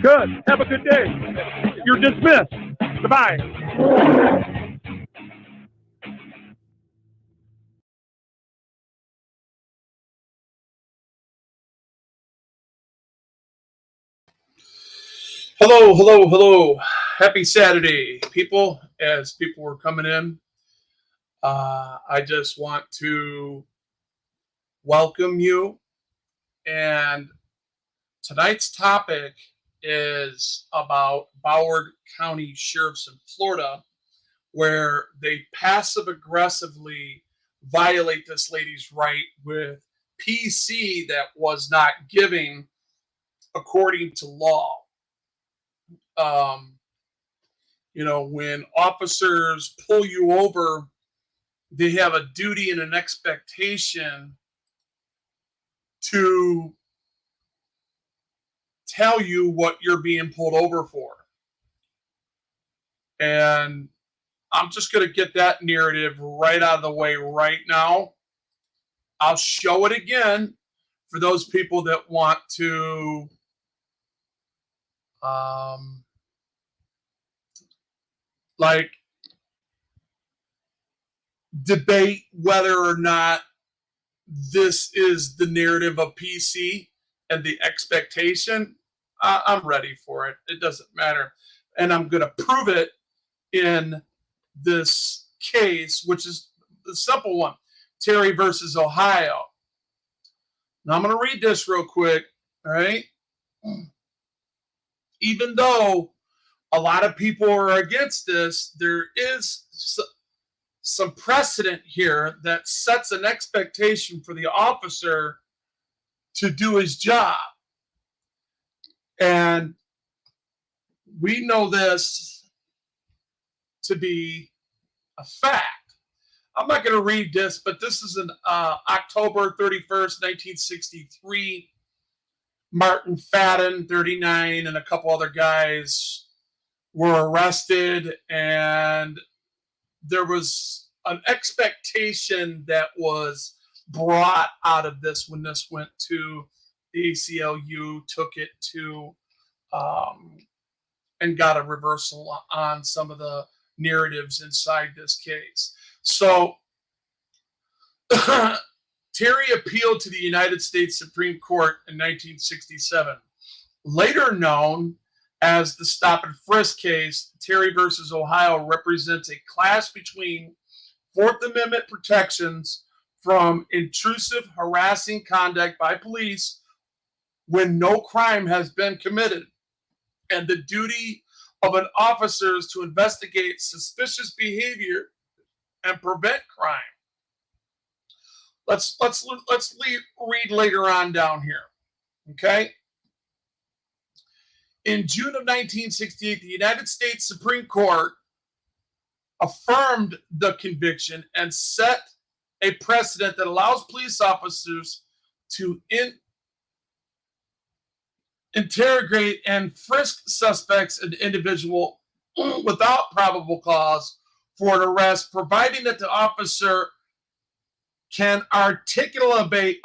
Good. Have a good day. You're dismissed. Goodbye. Hello, hello, hello. Happy Saturday, people. As people were coming in, I just want to welcome you. And tonight's topic is about Broward County sheriffs in Florida, where they passive aggressively violate this lady's right with PC that was not giving according to law. When officers pull you over, they have a duty and an expectation to tell you what you're being pulled over for. And I'm just going to get that narrative right out of the way right now. I'll show it again for those people that want to debate whether or not this is the narrative of PC and the expectation. I'm ready for it. It doesn't matter. And I'm going to prove it in this case, which is the simple one, Terry versus Ohio. Now I'm going to read this real quick. All right. Even though a lot of people are against this, there is some precedent here that sets an expectation for the officer to do his job. And we know this to be a fact. I'm not going to read this, but this is an October 31st, 1963. Martin Fadden, 39, and a couple other guys were arrested, and there was an expectation that was brought out of this when this went to the ACLU, took it to and got a reversal on some of the narratives inside this case. So Terry appealed to the United States Supreme Court in 1967. Later known as the stop and frisk case, Terry versus Ohio represents a clash between Fourth Amendment protections from intrusive, harassing conduct by police when no crime has been committed, and the duty of an officer is to investigate suspicious behavior and prevent crime. Let's read later on down here. Okay. In June of 1968, the United States Supreme Court affirmed the conviction and set a precedent that allows police officers to interrogate and frisk suspects and individual without probable cause for an arrest, providing that the officer can articulate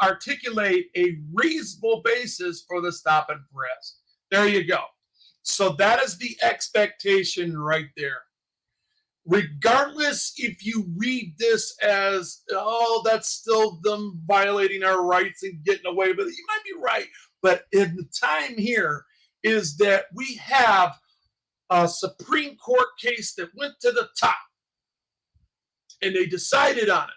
a reasonable basis for the stop and frisk. There you go. So that is the expectation right there. Regardless if you read this as, oh, that's still them violating our rights and getting away with it, you might be right. But in the time here is that we have a Supreme Court case that went to the top and they decided on it.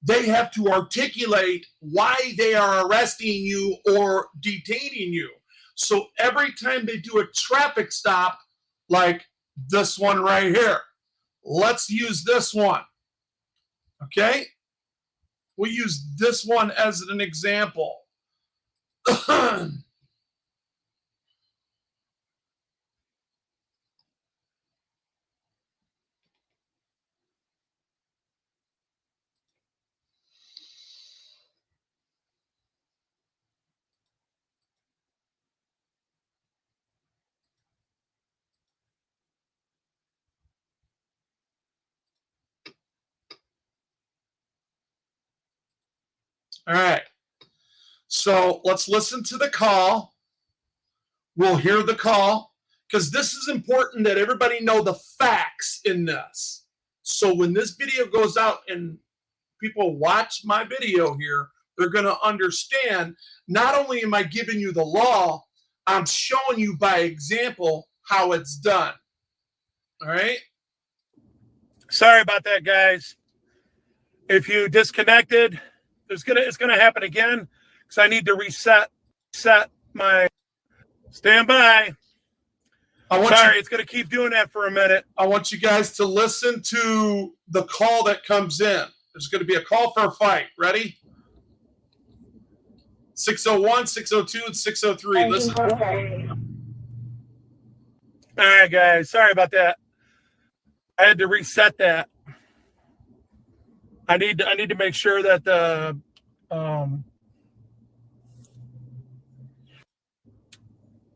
They have to articulate why they are arresting you or detaining you. So every time they do a traffic stop, like this one right here, let's use this one. Okay? We'll use this one as an example. All right. So let's listen to the call. will hear the call, because this is important that everybody know the facts in this. So when this video goes out and people watch my video here, they're going to understand, not only am I giving you the law, I'm showing you by example how it's done. All right? Sorry about that, guys. If you disconnected, it's gonna happen again because I need to reset my. Stand by. Sorry, it's gonna keep doing that for a minute. I want you guys to listen to the call that comes in. There's going to be a call for a fight. Ready? 601, 602, and 603. Listen. All right, guys. Sorry about that. I had to reset that. I need to make sure that the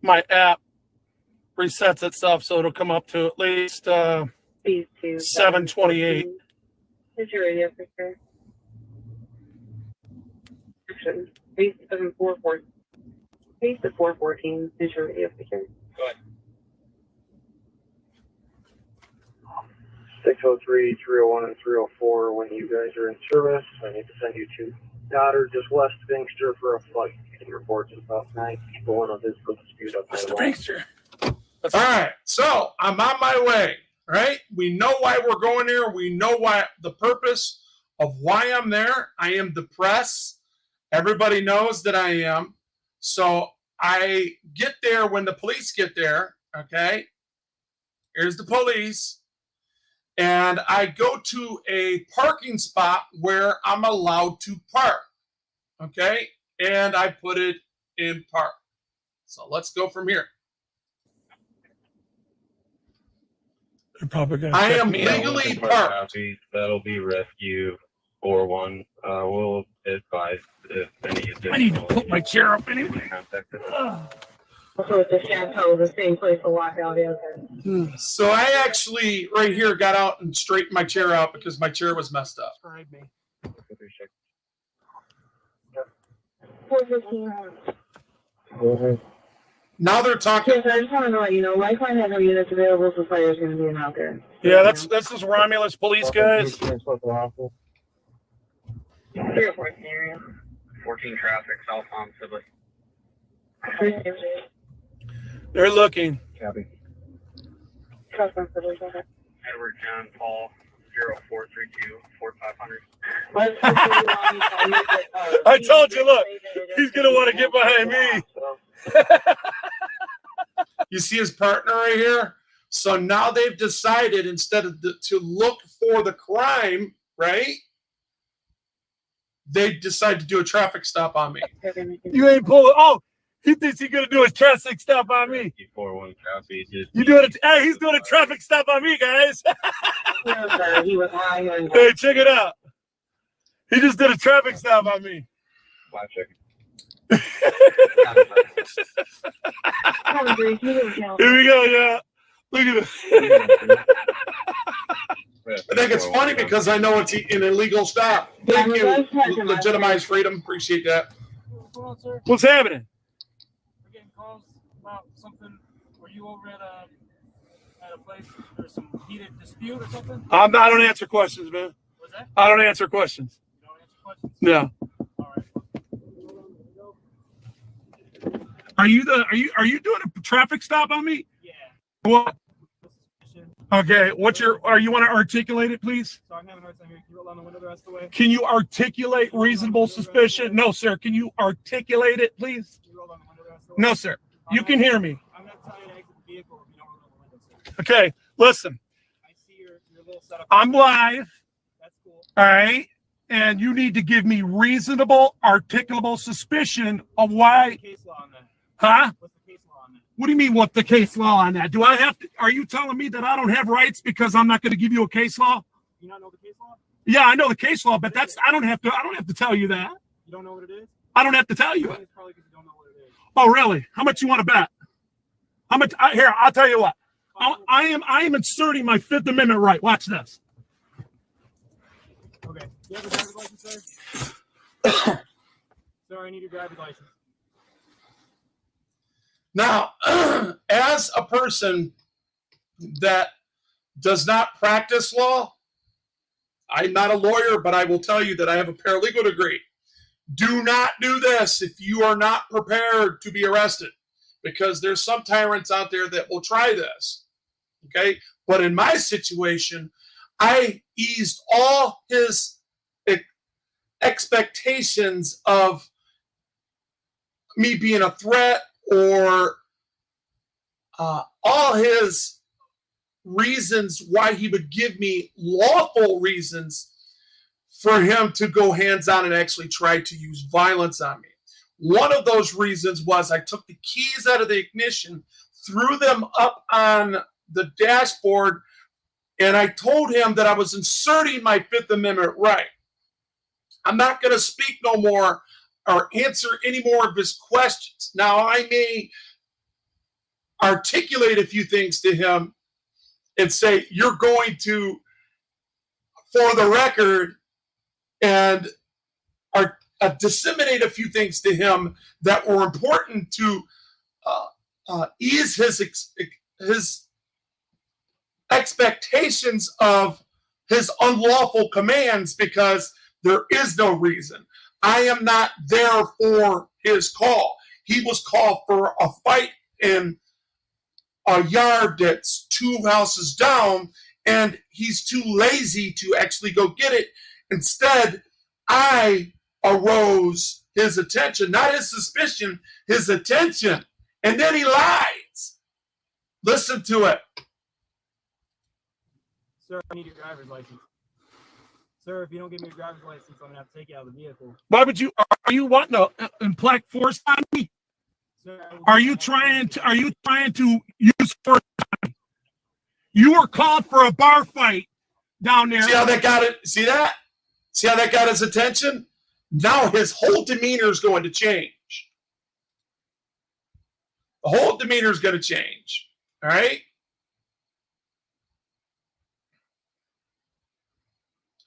my app resets itself so it'll come up to at least 728. Is your radio for sure? Action. Base 744. Base 414 is your radio for sure. Go ahead. 603, 301, and 304. When you guys are in service, I need to send you to Goddard, just west of Inkster, for a flight. Getting reports of about 9 people in a physical dispute up What's the there. Inkster? All right. So I'm on my way. Right? We know why we're going there. We know why the purpose of why I'm there. I am the press. Everybody knows that I am. So I get there when the police get there. Okay. Here's the police. And I go to a parking spot where I'm allowed to park. Okay. And I put it in park. So let's go from here. I am legally parked. That'll be rescue 41. We'll advise if any. I need to put my chair up anyway. Also, it's a chateau, the same place the lockout is. So I actually, right here, got out and straightened my chair out because my chair was messed up. 415. Go ahead. Now they're talking. Yes, I just want to let you know, Lifeline has no units available, so fire's going to be out there. Yeah, that's just Romulus police guys. 304 area. 14 traffic, south on Sibley. They're looking. Copy. Southbound Sibley, go ahead. Edward John Paul 0432 4500. I told you, look, he's going to want to get behind me. You see his partner right here? So now they've decided, instead of to look for the crime, right? They decide to do a traffic stop on me. You ain't pulling. Oh, he thinks he's gonna do a traffic stop on me. 41 copy. You doing it? Hey, he's doing a traffic stop on me, guys. He was lying. Hey, check it out. He just did a traffic stop on me. 5 seconds. Here we go, yeah. Look at it. I think it's funny because I know it's an illegal stop. Thank you, Legitimize Freedom. Appreciate that. What's happening? We're getting calls about something. Were you over at a place? There's some heated dispute or something? I don't answer questions, man. What's that? I don't answer questions. You don't answer questions? No. All right. Are you doing a traffic stop on me? Yeah. What? Okay. Are you want to articulate it, please? So I'm having a hard time here. Can you roll down the window the rest of the way? Can you articulate reasonable suspicion? No, sir. Can you articulate it, please? Can you roll down the window the rest of the way? No, sir. You can hear me. I'm not telling you to exit the vehicle if you don't roll down the window, sir. Okay. Listen, I see your little setup. I'm live. That's cool. All right. And you need to give me reasonable, articulable suspicion of why. What's the case law on that? Huh? What's the case law on that? What do you mean, what the case law on that? Do I have to? Are you telling me that I don't have rights because I'm not going to give you a case law? You not know the case law? Yeah, I know the case law, but I don't have to tell you that. You don't know what it is? I don't have to tell you I it. think it's probably because you don't know what it is. Oh, really? How much you want to bet? How much? Here, I'll tell you what. I am inserting my Fifth Amendment right. Watch this. Okay. Do you have a driver's license, sir? Sir, I need your driver's license. Now, as a person that does not practice law, I'm not a lawyer, but I will tell you that I have a paralegal degree. Do not do this if you are not prepared to be arrested, because there's some tyrants out there that will try this. Okay? But in my situation, I eased all his expectations of me being a threat, or all his reasons why he would give me lawful reasons for him to go hands-on and actually try to use violence on me. One of those reasons was I took the keys out of the ignition, threw them up on the dashboard, and I told him that I was inserting my Fifth Amendment right. I'm not going to speak no more or answer any more of his questions. Now, I may articulate a few things to him and say, you're going to, for the record, and disseminate a few things to him that were important to ease his expectations of his unlawful commands, because there is no reason. I am not there for his call. He was called for a fight in a yard that's 2 houses down, and he's too lazy to actually go get it. Instead, I arose his attention, not his suspicion, his attention. And then he lies. Listen to it. Sir, I need your driver's license. Sir, if you don't give me your driver's license, I'm gonna have to take you out of the vehicle. Why would you? Are you wanting to inflict force on me? Sir, Are you trying to use force on me? You were called for a bar fight down there. See how that got it? See that? See how that got his attention? Now his whole demeanor is going to change. The whole demeanor is going to change. All right?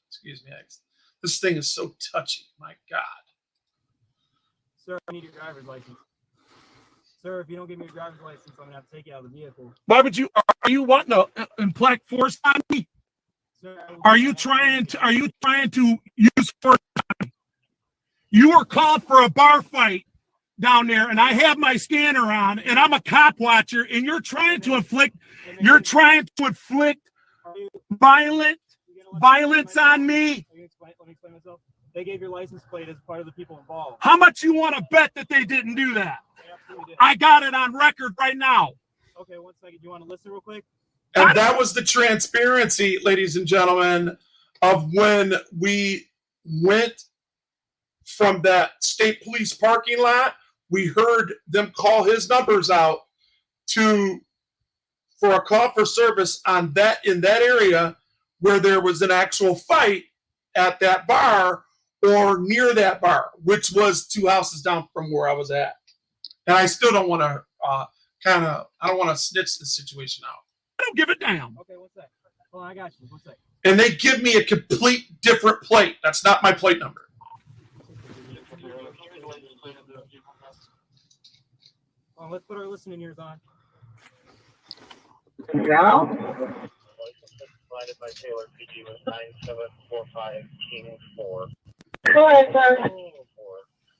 Excuse me. This thing is so touchy. My God. Sir, I need your driver's license. Sir, if you don't give me your driver's license, I'm gonna have to take you out of the vehicle. Why would you? Are you wanting to inflict force on me? Sir, Are you trying to use force on me? You were called for a bar fight down there, and I have my scanner on, and I'm a cop watcher, and you're trying to inflict violence on me. Let me explain myself. They gave your license plate as part of the people involved. How much you want to bet that they didn't do that? They absolutely did. I got it on record right now. Okay, 1 second. Do you want to listen real quick? And that was the transparency, ladies and gentlemen, of when we went from that state police parking lot. We heard them call his numbers out for a call for service in that area where there was an actual fight at that bar or near that bar, which was 2 houses down from where I was at. And I still don't want to I don't want to snitch the situation out. I don't give a damn. Okay, 1 second. Hold on, I got you. 1 second. And they give me a complete different plate. That's not my plate number. Let's put our listening ears on. Yeah. Provided by Taylor PG with 9745 King 4. Go ahead, sir.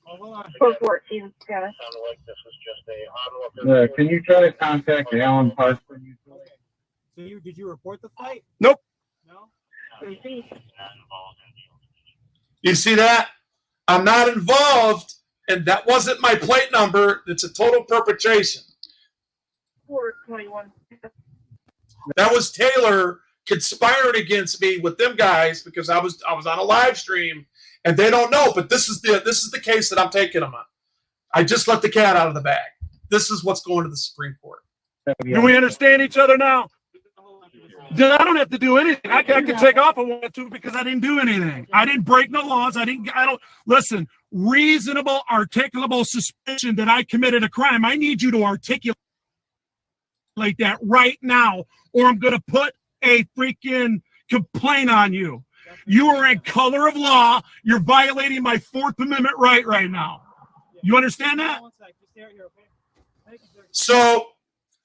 Oh, hold on. 414. Yeah. Sounded like this was just a onlooker. Can you try to contact Alan Parker? Okay. So did you report the fight? Nope. No? You see that? I'm not involved, and that wasn't my plate number. It's a total perpetration. 421. That was Taylor conspiring against me with them guys because I was on a live stream, and they don't know. But this is the case that I'm taking them on. I just let the cat out of the bag. This is what's going to the Supreme Court. Do we understand each other now? Then I don't have to do anything. I can take off if I want to because I didn't do anything. I didn't break no laws. Listen, reasonable, articulable suspicion that I committed a crime. I need you to articulate that right now, or I'm going to put a freaking complaint on you. You are in color of law. You're violating my Fourth Amendment right now. You understand that? 1 second. Just stay right here, okay? Thank you, sir. So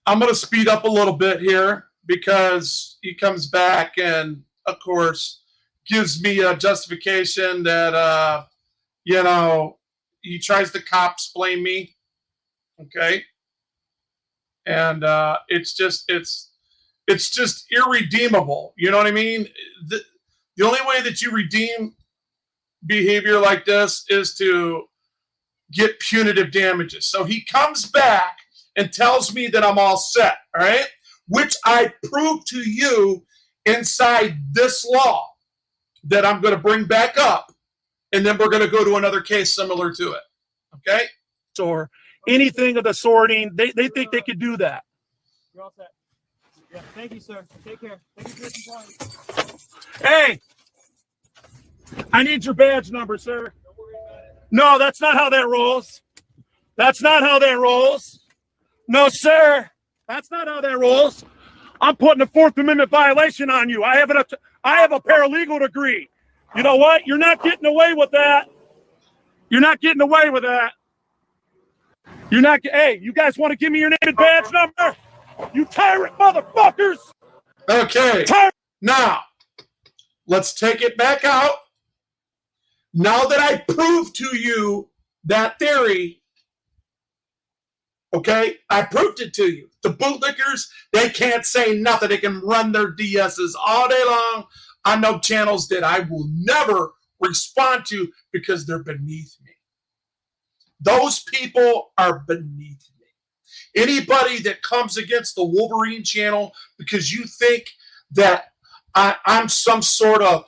I'm going to speed up a little bit here because he comes back and, of course, gives me a justification that, he tries to cops blame me. Okay. And it's just irredeemable. You know what I mean? The only way that you redeem behavior like this is to get punitive damages. So he comes back and tells me that I'm all set, all right? Which I prove to you inside this law that I'm going to bring back up, and then we're going to go to another case similar to it, okay? Or anything of the sorting. They think they could do that. You're all set. Yeah, thank you, sir. Take care. Thank you for your compliance. Hey, I need your badge number, sir. Don't worry about it. No, that's not how that rolls. That's not how that rolls. No, sir. That's not how that rolls. I'm putting a Fourth Amendment violation on you. I have a paralegal degree. You know what? You're not getting away with that. You're not getting away with that. You're not. Hey, you guys want to give me your name and badge number? You tyrant motherfuckers. Okay. Now, let's take it back out. Now that I proved to you that theory, okay, I proved it to you. The bootlickers, they can't say nothing. They can run their DSs all day long on no channels that I will never respond to because they're beneath me. Those people are beneath me. Anybody that comes against the Wolverine channel because you think that I'm some sort of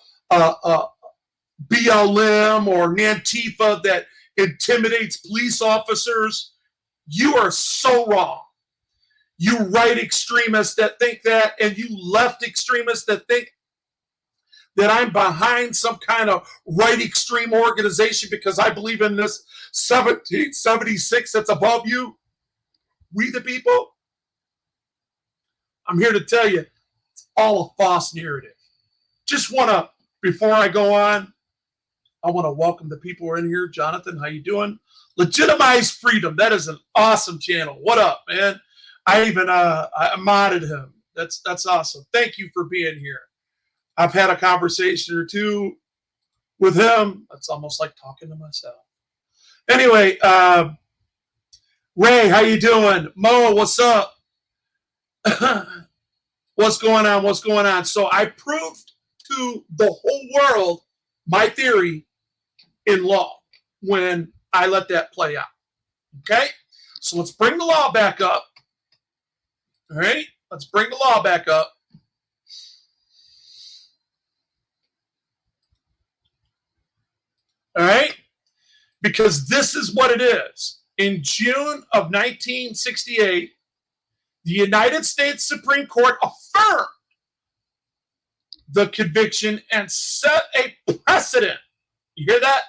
BLM or Antifa that intimidates police officers, you are so wrong. You right extremists that think that, and you left extremists that think that I'm behind some kind of right extreme organization because I believe in this 1776 that's above you. We the people. I'm here to tell you, it's all a false narrative. Just want to, before I go on, I want to welcome the people who are in here. Jonathan, how you doing? Legitimize Freedom. That is an awesome channel. What up, man? I even I modded him. That's awesome. Thank you for being here. I've had a conversation or two with him. It's almost like talking to myself. Anyway, Ray, how you doing? Mo, what's up? What's going on? What's going on? So I proved to the whole world my theory in law when I let that play out. Okay? So let's bring the law back up. All right? Let's bring the law back up. All right? Because this is what it is. In June of 1968, the United States Supreme Court affirmed the conviction and set a precedent. You hear that?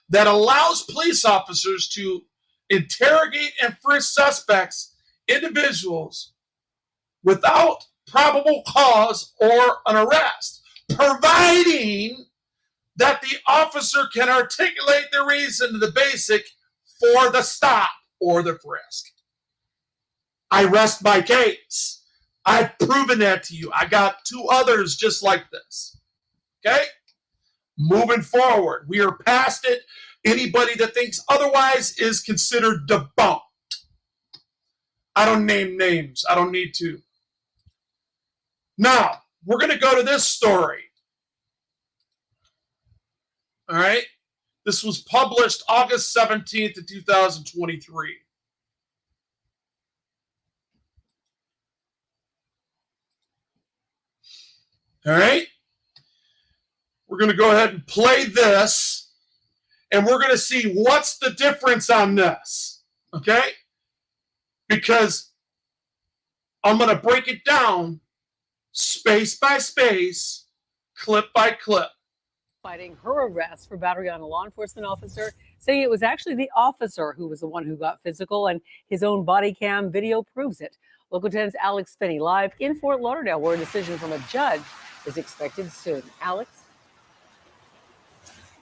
That allows police officers to interrogate and frisk suspects, individuals, without probable cause or an arrest, providing that the officer can articulate the reason, the basic, for the stop or the frisk. I rest my case. I've proven that to you. I got two others just like this. Okay? Moving forward. We are past it. Anybody that thinks otherwise is considered debunked. I don't name names. I don't need to. Now, we're going to go to this story. All right? This was published August 17th of 2023. All right? We're going to go ahead and play this, and we're going to see what's the difference on this. Okay? Because I'm going to break it down space by space, clip by clip. Fighting her arrest for battery on a law enforcement officer, saying it was actually the officer who was the one who got physical, and his own body cam video proves it. Local 10's Alex Finney live in Fort Lauderdale, where a decision from a judge is expected soon. Alex?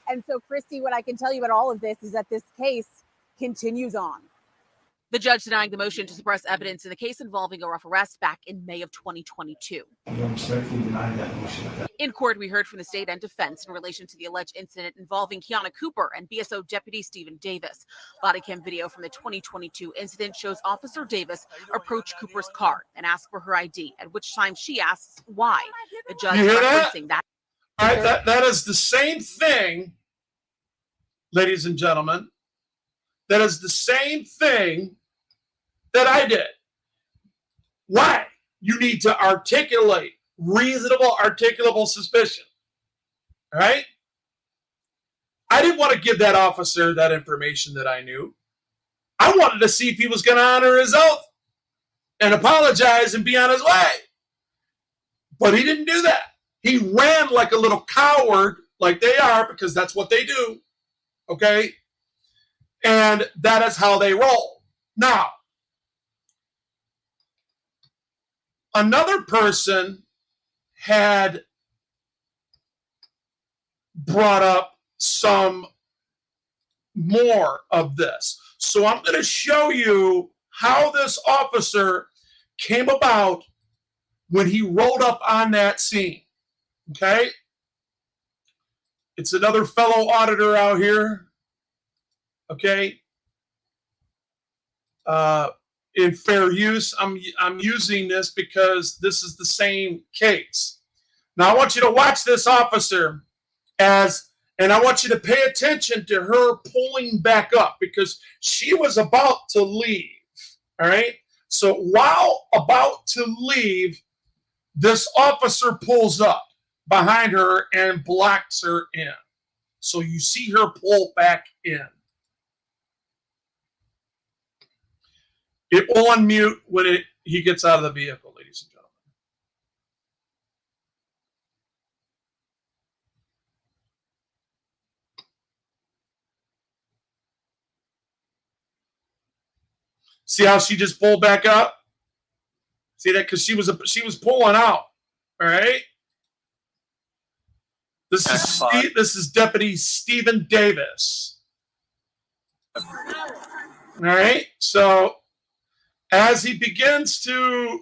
And so, Christy, what I can tell you about all of this is that this case continues on. The judge denying the motion to suppress evidence in the case involving a rough arrest back in May of 2022. In court, we heard from the state and defense in relation to the alleged incident involving Kiana Cooper and BSO Deputy Stephen Davis. Body cam video from the 2022 incident shows Officer Davis approach Cooper's car and ask for her ID, at which time she asks why. The judge You hear that? referencing that. All right, that is the same thing, ladies and gentlemen. That is the same thing that I did. Why? You need to articulate reasonable, articulable suspicion. All right? I didn't want to give that officer that information that I knew. I wanted to see if he was going to honor his oath and apologize and be on his way. But he didn't do that. He ran like a little coward, like they are, because that's what they do. Okay? And that is how they roll. Now, another person had brought up some more of this. So I'm going to show you how this officer came about when he rolled up on that scene. Okay? It's another fellow auditor out here. Okay? In fair use, I'm using this because this is the same case. Now I want you to watch this officer and I want you to pay attention to her pulling back up because she was about to leave. All right. So while about to leave, this officer pulls up behind her and blocks her in. So you see her pull back in. It will unmute when he gets out of the vehicle, ladies and gentlemen. See how she just pulled back up? See that? Because she was pulling out. All right. This is Deputy Stephen Davis. All right. So as he begins to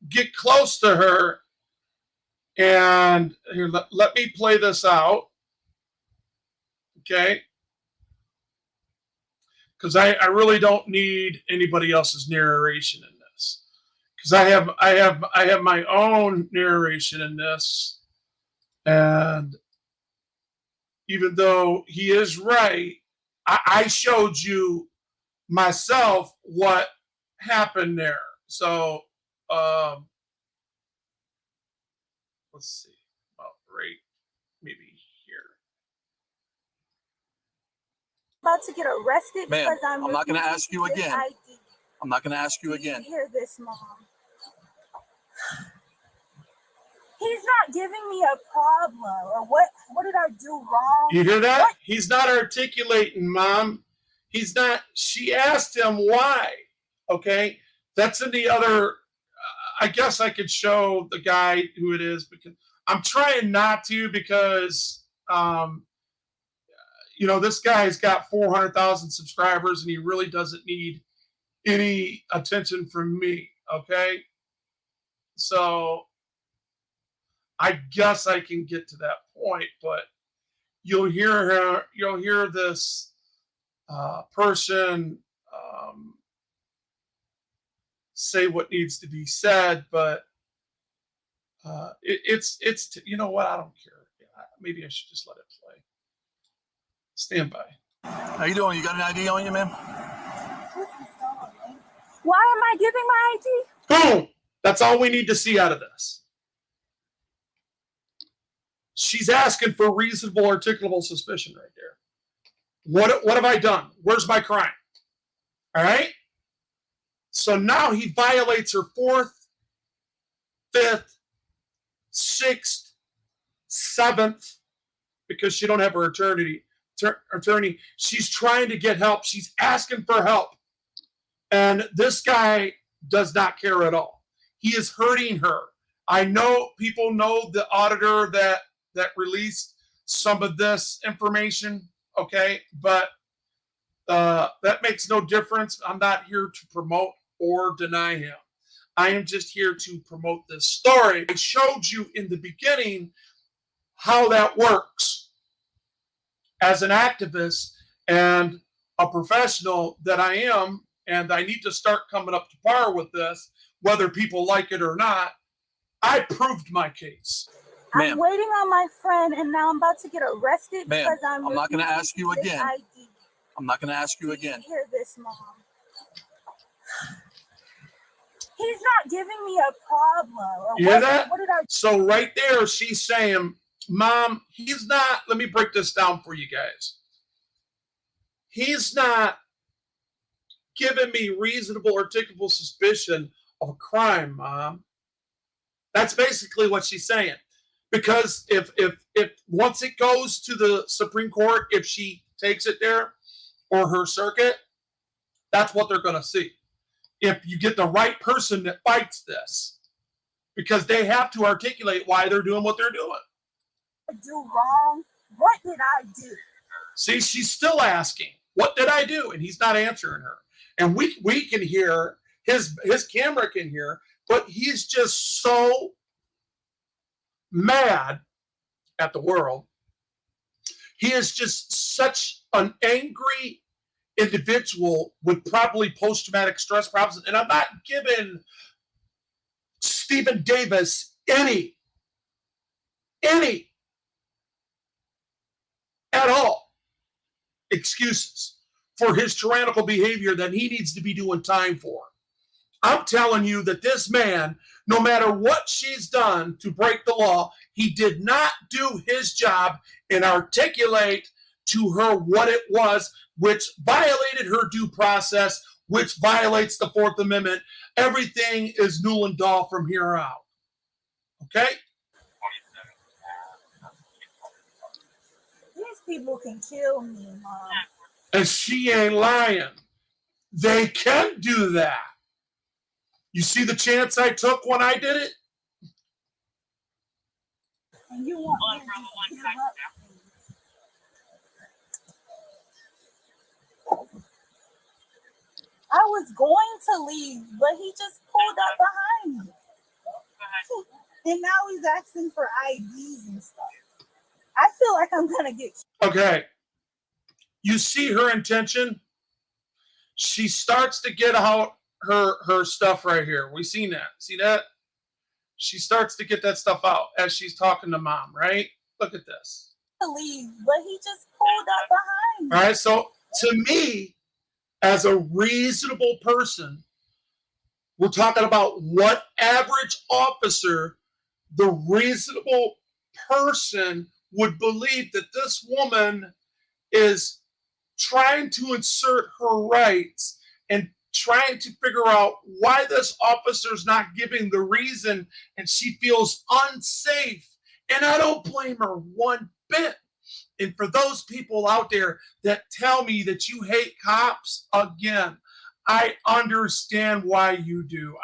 get close to her, and here, let me play this out, okay? Because I really don't need anybody else's narration in this, because I have my own narration in this, and even though he is right, I showed you myself what happened there. So let's see, about right maybe here. About to get arrested because I'm not going to ask you again. ID. I'm not going to ask you again. Hear this, Mom. He's not giving me a problem, or what did I do wrong? You hear that? What? He's not articulating, Mom. He's not. She asked him why. Okay, that's in the other. I guess I could show the guy who it is, because I'm trying not to, because you know, this guy's got 400,000 subscribers and he really doesn't need any attention from me. Okay, so I guess I can get to that point, but you'll hear this person say what needs to be said, but it's you know what? I don't care. Maybe I should just let it play. Stand by. How you doing? You got an ID on you, ma'am? Why am I giving my ID? Boom! That's all we need to see out of this. She's asking for reasonable, articulable suspicion right there. What have I done? Where's my crime? All right? So now he violates her 4th, 5th, 6th, 7th, because she don't have her attorney. She's trying to get help. She's asking for help. And this guy does not care at all. He is hurting her. I know people know the auditor that released some of this information, okay? But That makes no difference. I'm not here to promote or deny him. I am just here to promote this story. I showed you in the beginning how that works as an activist and a professional that I am, and I need to start coming up to par with this, whether people like it or not. I proved my case. I'm waiting on my friend, and now I'm about to get arrested because I'm not going to ask you refusing again. ID. I'm not going to ask you Do again. you hear this, Mom? He's not giving me a problem. Or You hear that? What did I? So right there, she's saying, Mom, he's not, let me break this down for you guys. He's not giving me reasonable articulable suspicion of a crime, Mom. That's basically what she's saying. Because if once it goes to the Supreme Court, if she takes it there or her circuit, that's what they're going to see. If you get the right person that fights this, because they have to articulate why they're doing what they're doing. Do wrong? What did I do? See, she's still asking, what did I do? And he's not answering her. And we can hear, his camera can hear, but he's just so mad at the world. He is just such an angry individual with probably post-traumatic stress problems. And I'm not giving Stephen Davis any at all excuses for his tyrannical behavior that he needs to be doing time for. I'm telling you that this man, no matter what she's done to break the law, he did not do his job and articulate to her what it was, which violated her due process, which violates the Fourth Amendment. Everything is null and dull from here out. Okay? These people can kill me, Mom. And she ain't lying. They can do that. You see the chance I took when I did it? And you want me to just give up? I was going to leave, but he just pulled up behind me. And now he's asking for IDs and stuff. I feel like I'm going to get... Okay. You see her intention? She starts to get out her stuff right here. We seen that. See that? She starts to get that stuff out as she's talking to Mom, right? Look at this. To leave, but he just pulled up behind me. All right, so to me, as a reasonable person, we're talking about what average officer, the reasonable person would believe that this woman is trying to insert her rights and trying to figure out why this officer's not giving the reason, and she feels unsafe. And I don't blame her one bit. And for those people out there that tell me that you hate cops, again, I understand why you do.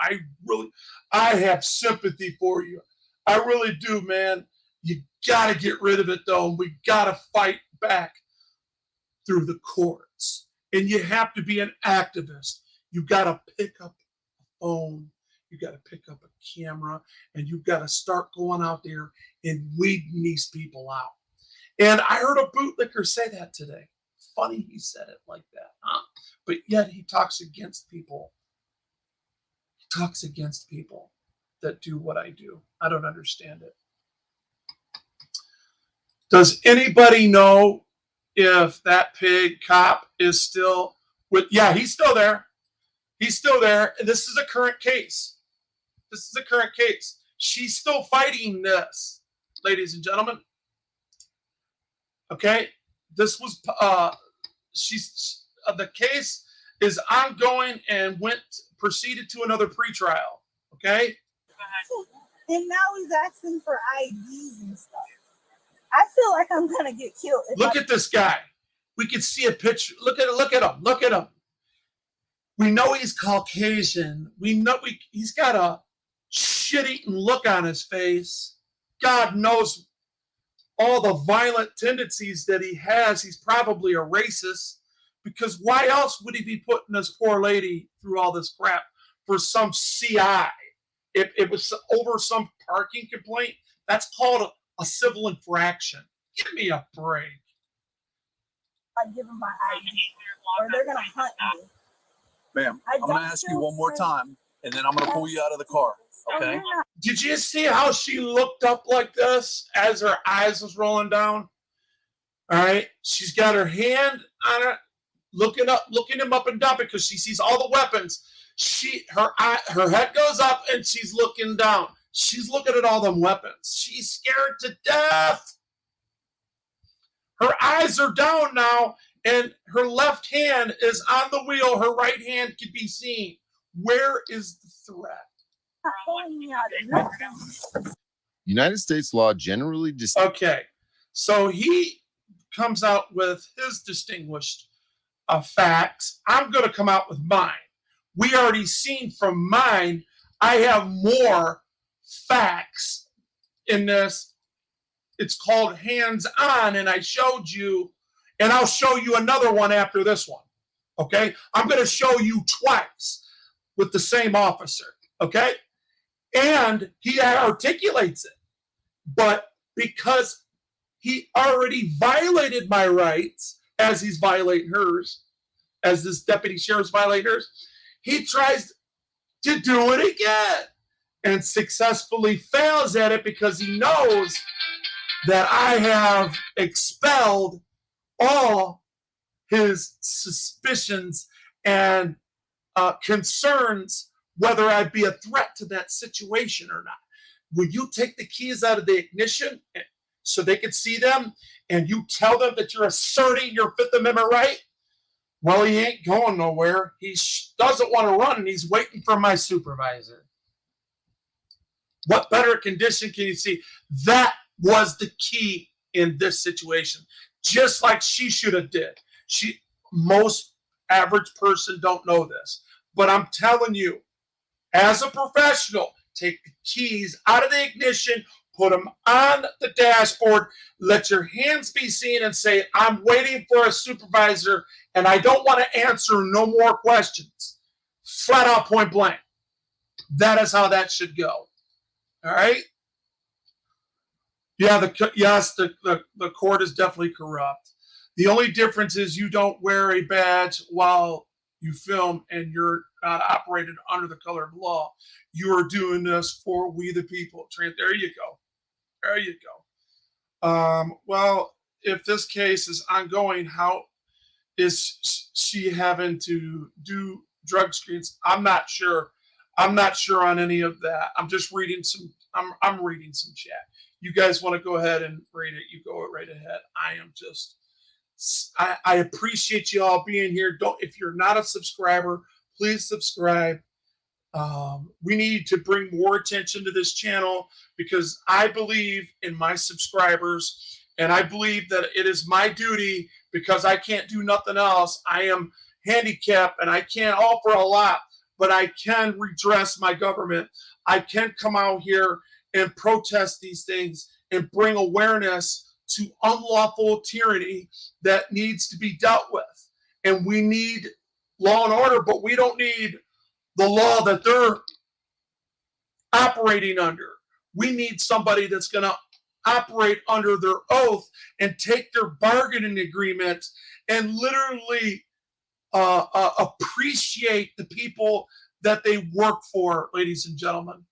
I have sympathy for you. I really do, man. You got to get rid of it, though. We got to fight back through the courts. And you have to be an activist. You got to pick up a phone. You got to pick up a camera. And you got to start going out there and weeding these people out. And I heard a bootlicker say that today. Funny he said it like that, huh? But yet he talks against people. He talks against people that do what I do. I don't understand it. Does anybody know if that pig cop is still with? Yeah, he's still there. He's still there. And this is a current case. This is a current case. She's still fighting this, ladies and gentlemen. Okay, this was the case is ongoing and proceeded to another pretrial. Okay, and now he's asking for IDs and stuff. I feel like I'm gonna get killed. Look at this guy. We can see a picture. Look at him. Look at him. We know he's Caucasian. We know he's got a shit-eating look on his face. God knows all the violent tendencies that he has. He's probably a racist Because why else would he be putting this poor lady through all this crap for some CI? If it was over some parking complaint, that's called a civil infraction. Give me a break. I give them my ID, or they're gonna hunt me. Ma'am, I'm going to ask you one more time, and then I'm going to pull you out of the car. Okay? Did you see how she looked up like this as her eyes was rolling down? All right. She's got her hand on her, looking him up and down because she sees all the weapons. Her head goes up and she's looking down. She's looking at all them weapons. She's scared to death. Her eyes are down now, and her left hand is on the wheel. Her right hand can be seen. Where is the threat? United States law generally Okay, so he comes out with his distinguished facts. I'm going to come out with mine. We already seen from mine. I have more facts in this. It's called hands-on, and I showed you, and I'll show you another one after this one. Okay, I'm going to show you twice with the same officer. Okay, and he articulates it, but because he already violated my rights as he's violating hers, as this deputy sheriff's violating hers, he tries to do it again and successfully fails at it because he knows that I have expelled all his suspicions and concerns whether I'd be a threat to that situation or not. Will you take the keys out of the ignition so they can see them, and you tell them that you're asserting your Fifth Amendment right? Well, he ain't going nowhere. He doesn't want to run, and he's waiting for my supervisor. What better condition can you see? That was the key in this situation. Just like she should have did. Most average person don't know this. But I'm telling you, as a professional, take the keys out of the ignition, put them on the dashboard, let your hands be seen, and say, I'm waiting for a supervisor, and I don't want to answer no more questions. Flat out, point blank. That is how that should go. All right? Yeah, the court is definitely corrupt. The only difference is you don't wear a badge while you film, and you're not operated under the color of law. You are doing this for we the people. There you go. There you go. Well, if this case is ongoing, how is she having to do drug screens? I'm not sure. I'm not sure on any of that. I'm just reading some. I'm reading some chat. You guys want to go ahead and read it? You go right ahead. I appreciate you all being here. If you're not a subscriber, please subscribe. We need to bring more attention to this channel because I believe in my subscribers, and I believe that it is my duty because I can't do nothing else. I am handicapped and I can't offer a lot, but I can redress my government. I can come out here and protest these things and bring awareness to unlawful tyranny that needs to be dealt with. And we need law and order, but we don't need the law that they're operating under. We need somebody that's going to operate under their oath and take their bargaining agreement and literally appreciate the people that they work for, ladies and gentlemen.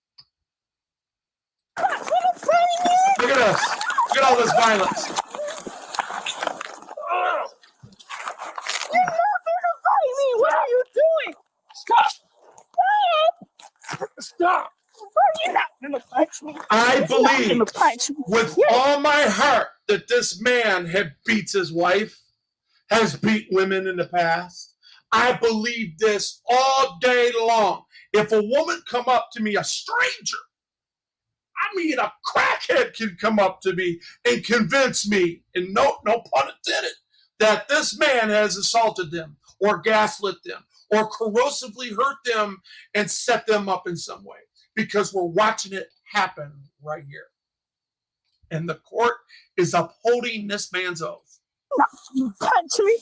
Look at this. Look at all this violence. You're not gonna fight me. What are you doing? Stop. Stop. You're not gonna punch me. I believe Punch me. with all my heart that this man beats his wife, has beat women in the past. I believe this all day long. If a woman come up to me, a stranger, I mean a crackhead can come up to me and convince me, and no pun intended, that this man has assaulted them or gaslit them or corrosively hurt them and set them up in some way, because we're watching it happen right here. And the court is upholding this man's oath. Punch me.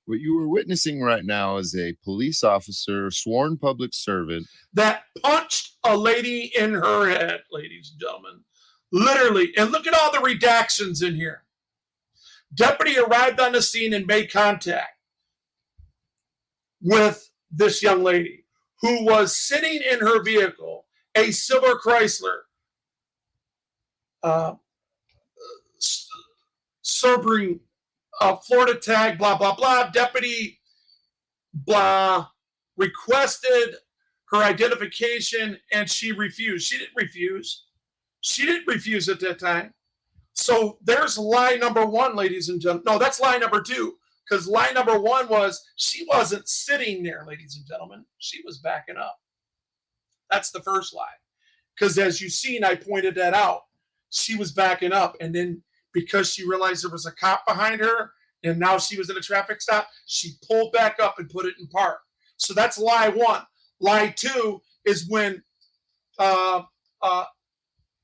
What you were witnessing right now is a police officer, sworn public servant, that punched a lady in her head, ladies and gentlemen. Literally. And look at all the redactions in here. Deputy arrived on the scene and made contact with this young lady who was sitting in her vehicle, a silver Chrysler, serving Florida tag, blah, blah, blah. Deputy, blah, requested her identification, and she refused. She didn't refuse. She didn't refuse at that time. So there's lie number one, ladies and gentlemen. No, that's lie number two, because lie number one was she wasn't sitting there, ladies and gentlemen. She was backing up. That's the first lie. Because as you've seen, I pointed that out. She was backing up, and then because she realized there was a cop behind her, and now she was in a traffic stop, she pulled back up and put it in park. So that's lie one. Lie two is when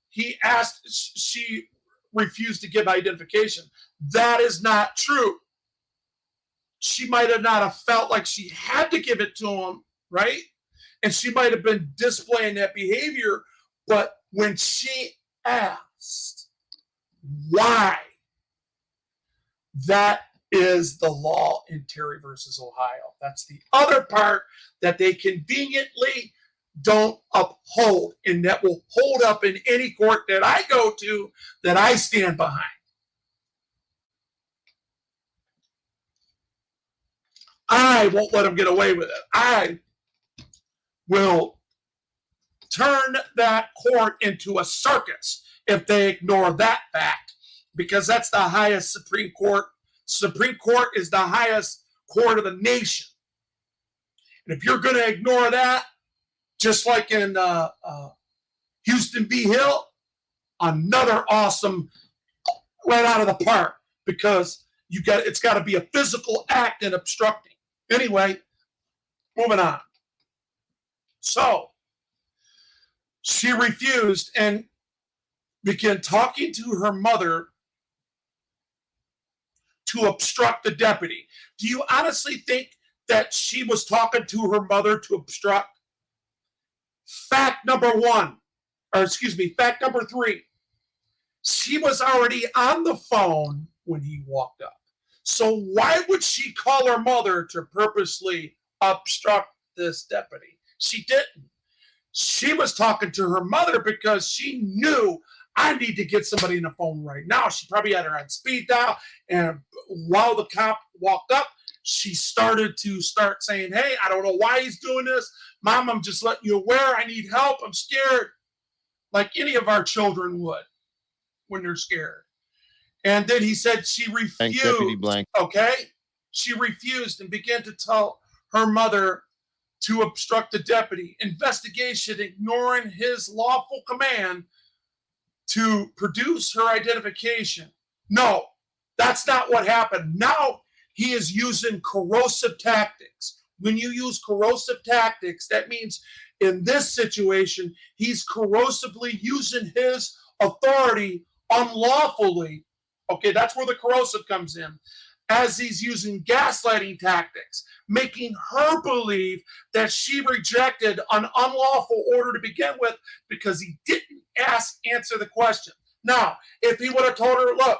he asked, she refused to give identification. That is not true. She might have not have felt like she had to give it to him, right? And she might have been displaying that behavior, but when she asked why, that is the law in Terry versus Ohio. That's the other part that they conveniently don't uphold, and that will hold up in any court that I go to that I stand behind. I won't let them get away with it. I will turn that court into a circus if they ignore that fact, because that's the highest Supreme Court. Supreme Court is the highest court of the nation. And if you're going to ignore that, just like in Houston v. Hill, another awesome right out of the park, because it's got to be a physical act in obstructing. Anyway, moving on. So she refused and began talking to her mother to obstruct the deputy. Do you honestly think that she was talking to her mother to obstruct? Fact number three, she was already on the phone when he walked up. So why would she call her mother to purposely obstruct this deputy? She didn't. She was talking to her mother because she knew, I need to get somebody on the phone right now. She probably had her on speed dial, and while the cop walked up, she started saying, hey, I don't know why he's doing this. Mom, I'm just letting you aware. I need help. I'm scared. Like any of our children would when they're scared. And then he said she refused. Deputy Blank. Okay? She refused and began to tell her mother to obstruct the deputy. Investigation, ignoring his lawful command to produce her identification. No, that's not what happened. Now he is using corrosive tactics. When you use corrosive tactics, that means in this situation, he's corrosively using his authority unlawfully. Okay, that's where the corrosive comes in. As he's using gaslighting tactics, making her believe that she rejected an unlawful order to begin with because he didn't answer the question. Now, if he would have told her, look,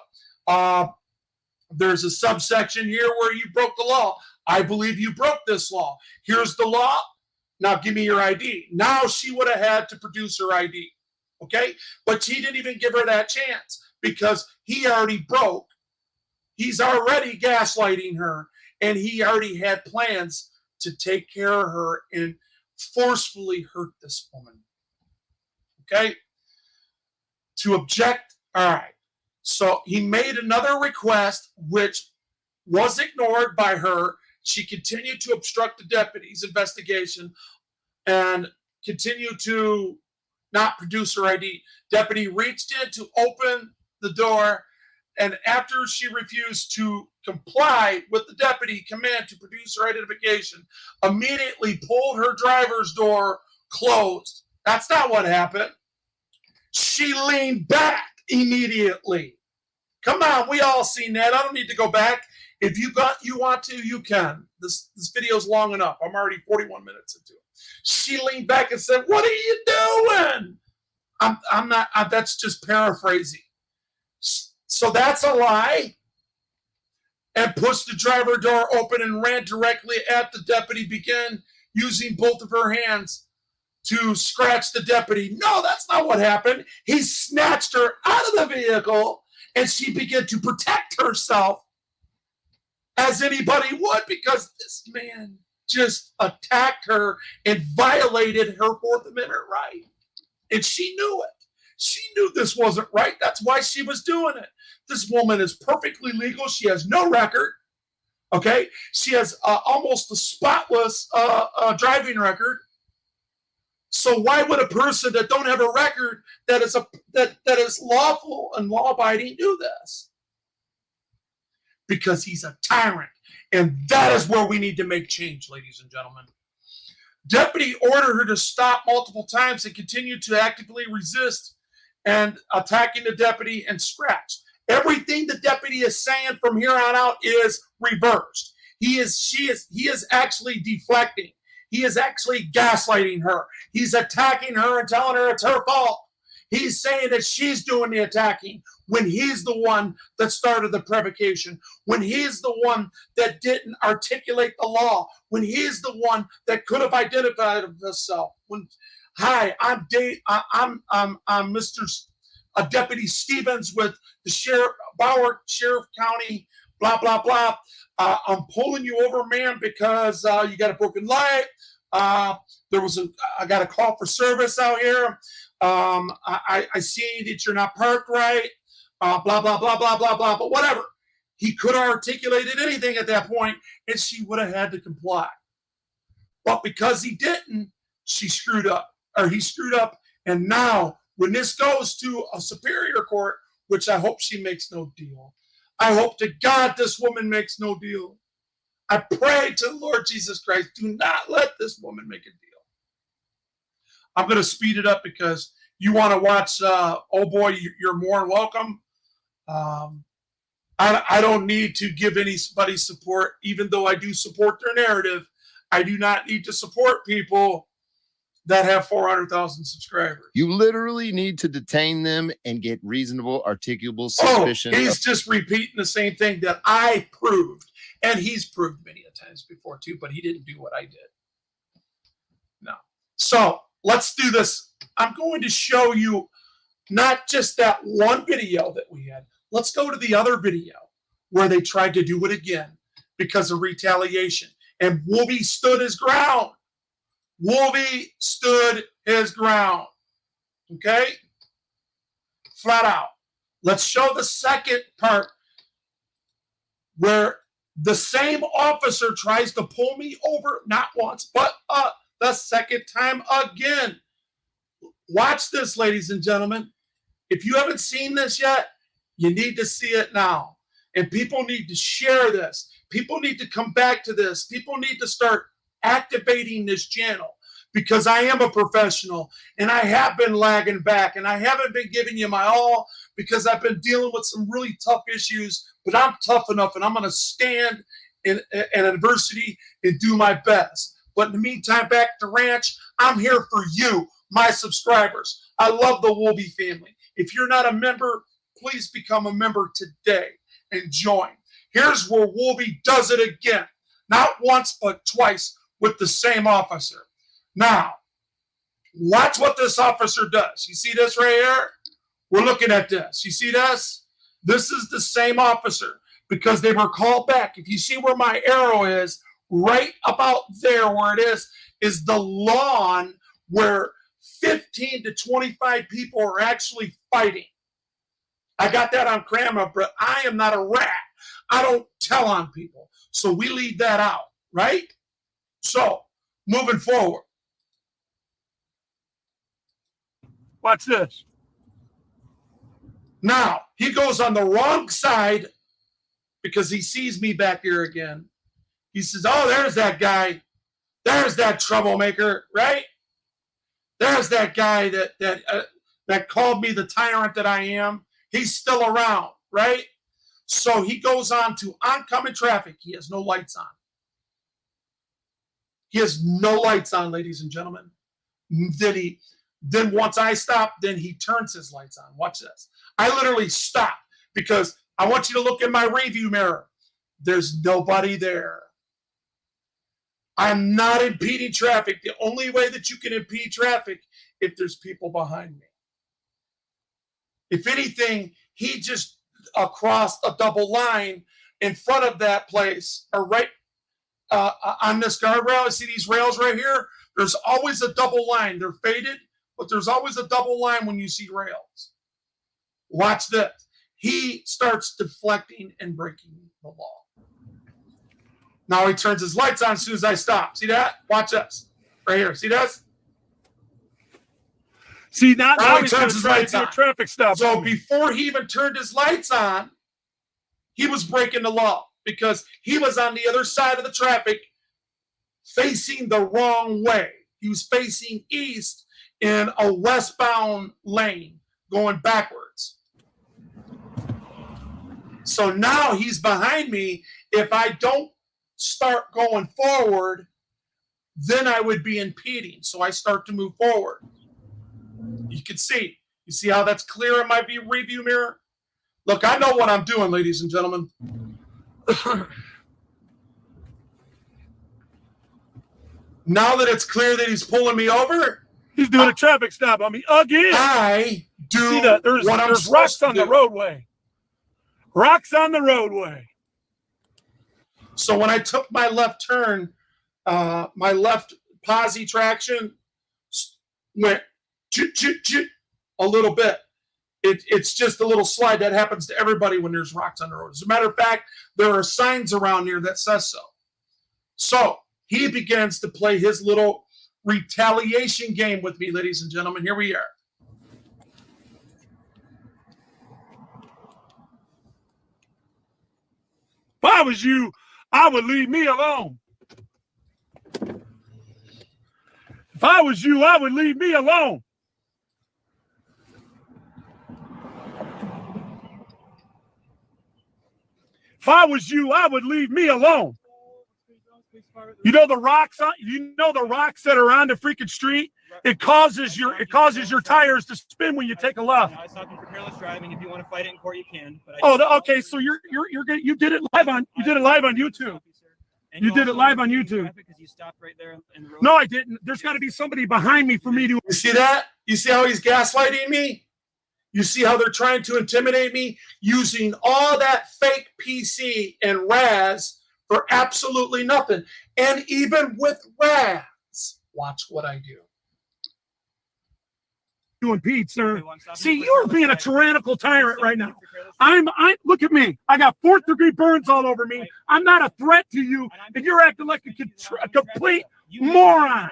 there's a subsection here where you broke the law. I believe you broke this law. Here's the law. Now give me your ID. Now she would have had to produce her ID. Okay? But he didn't even give her that chance because he already broke. He's already gaslighting her, and he already had plans to take care of her and forcefully hurt this woman. Okay? To object, all right. So he made another request, which was ignored by her. She continued to obstruct the deputy's investigation and continued to not produce her ID. Deputy reached in to open the door, and after she refused to comply with the deputy command to produce her identification, immediately pulled her driver's door closed. That's not what happened. She leaned back immediately Come on, we all seen that. I don't need to go back. If you want to, you can. This video's long enough. I'm already 41 minutes into it. She leaned back and said, "What are you doing?" I'm not. That's just paraphrasing. So that's a lie. And pushed the driver door open and ran directly at the deputy, began using both of her hands to scratch the deputy. No, that's not what happened. He snatched her out of the vehicle, and she began to protect herself as anybody would, because this man just attacked her and violated her Fourth Amendment right. And she knew it. She knew this wasn't right. That's why she was doing it. This woman is perfectly legal. She has no record. Okay? She has almost a spotless driving record. So why would a person that don't have a record that is lawful and law-abiding do this? Because he's a tyrant. And that is where we need to make change, ladies and gentlemen. Deputy ordered her to stop multiple times and continued to actively resist and attacking the deputy and scratch. Everything the deputy is saying from here on out is reversed. He is actually deflecting. He is actually gaslighting her. He's attacking her and telling her it's her fault. He's saying that she's doing the attacking when he's the one that started the provocation, when he's the one that didn't articulate the law, when he's the one that could have identified himself. Hi, I'm Mr. Deputy Stevens with the Broward County, blah, blah, blah. I'm pulling you over, man, because you got a broken light. I got a call for service out here. I see that you're not parked right. Blah, blah, blah, blah, blah, blah. But whatever. He could have articulated anything at that point, and she would have had to comply. But because he didn't, she screwed up, or he screwed up. And now, when this goes to a superior court, which I hope she makes no deal, I hope to God this woman makes no deal. I pray to the Lord Jesus Christ, do not let this woman make a deal. I'm going to speed it up because you want to watch, oh boy, you're more than welcome. I don't need to give anybody support, even though I do support their narrative. I do not need to support people that have 400,000 subscribers. You literally need to detain them and get reasonable, articulable suspicion. Oh, he's just repeating the same thing that I proved. And he's proved many a times before too, but he didn't do what I did. No. So let's do this. I'm going to show you not just that one video that we had. Let's go to the other video where they tried to do it again because of retaliation. And Wolby stood his ground. Wolby stood his ground. Okay? Flat out. Let's show the second part where the same officer tries to pull me over, not once, but the second time again. Watch this, ladies and gentlemen. If you haven't seen this yet, you need to see it now. And people need to share this. People need to come back to this. People need to start activating this channel, because I am a professional and I have been lagging back and I haven't been giving you my all because I've been dealing with some really tough issues, but I'm tough enough and I'm going to stand in adversity and do my best. But in the meantime, back to ranch, I'm here for you, my subscribers. I love the Wolby family. If you're not a member, please become a member today and join. Here's where Wolby does it again. Not once, but twice with the same officer. Now, watch what this officer does. You see this right here? We're looking at this. You see this? This is the same officer because they were called back. If you see where my arrow is, right about there where it is the lawn where 15 to 25 people are actually fighting. I got that on camera, but I am not a rat. I don't tell on people. So we leave that out, right? So, moving forward. Watch this. Now, he goes on the wrong side because he sees me back here again. He says, oh, there's that guy. There's that troublemaker, right? There's that guy that called me the tyrant that I am. He's still around, right? So he goes on to oncoming traffic. He has no lights on. He has no lights on, ladies and gentlemen. Then once I stop, then he turns his lights on. Watch this. I literally stop because I want you to look in my review mirror. There's nobody there. I'm not impeding traffic. The only way that you can impede traffic if there's people behind me. If anything, he just across a double line in front of that place, or right on this guardrail. See these rails right here? There's always a double line. They're faded, but there's always a double line when you see rails. Watch this. He starts deflecting and breaking the law. Now he turns his lights on as soon as I stop. See that? Watch this. Right here. See this? See, now he he's going to try to do a traffic stop. So before he even turned his lights on, he was breaking the law because he was on the other side of the traffic facing the wrong way. He was facing east in a westbound lane going backwards. So now he's behind me. If I don't start going forward, then I would be impeding. So I start to move forward. You can see. You see how that's clear in my review mirror? Look, I know what I'm doing, ladies and gentlemen. Now that it's clear that he's pulling me over, he's doing a traffic stop on me again. I do. See that? There's rocks on the roadway. Rocks on the roadway. So when I took my left turn, my left posi traction went a little bit. It's just a little slide that happens to everybody when there's rocks on the road. As a matter of fact, there are signs around here that says so. So he begins to play his little retaliation game with me, ladies and gentlemen. Here we are. If I was you, I would leave me alone. If I was you, I would leave me alone. If I was you, I would leave me alone. You know the rocks that are on the freaking street? It causes your tires to spin when you take a left. I stopped you for careless driving. If you want to fight it in court, you can. But okay. So you did it live on YouTube. You did it live on YouTube. Because you stopped right there in the road. No, I didn't. There's got to be somebody behind me for me to. You see that? You see how he's gaslighting me? You see how they're trying to intimidate me using all that fake PC and RAS for absolutely nothing. And even with RAS, watch what I do. Doing Pete, sir. See, you're being a tyrannical tyrant right now. I look at me. I got 4th-degree burns all over me. I'm not a threat to you, and you're acting like a complete moron.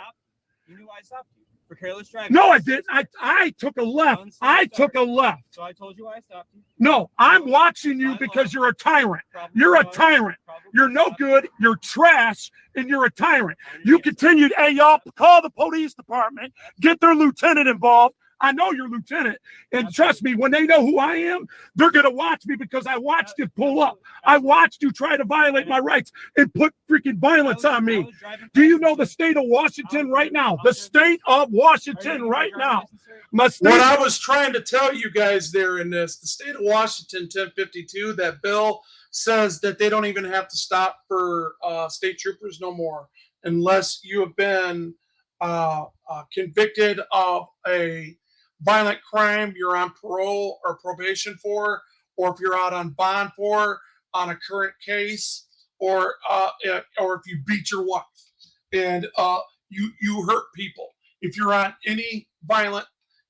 You knew I stopped you for careless driving. No, I didn't. I took a left. I took a left. So I told you I stopped you. No, I'm watching you because you're a tyrant. You're a tyrant. You're no good. You're trash, and you're a tyrant. You continued, hey, y'all, call the police department, get their lieutenant involved. I know you're lieutenant, and trust me, when they know who I am, they're going to watch me because I watched you pull up. I watched you try to violate my rights and put freaking violence on me. Do you know the state of Washington right now? The state of Washington right now. What I was trying to tell you guys there in this, the state of Washington 1052, that bill says that they don't even have to stop for state troopers no more unless you have been convicted of a violent crime you're on parole or probation for, or if you're out on bond for on a current case, or if you beat your wife and you hurt people. If you're on any violent,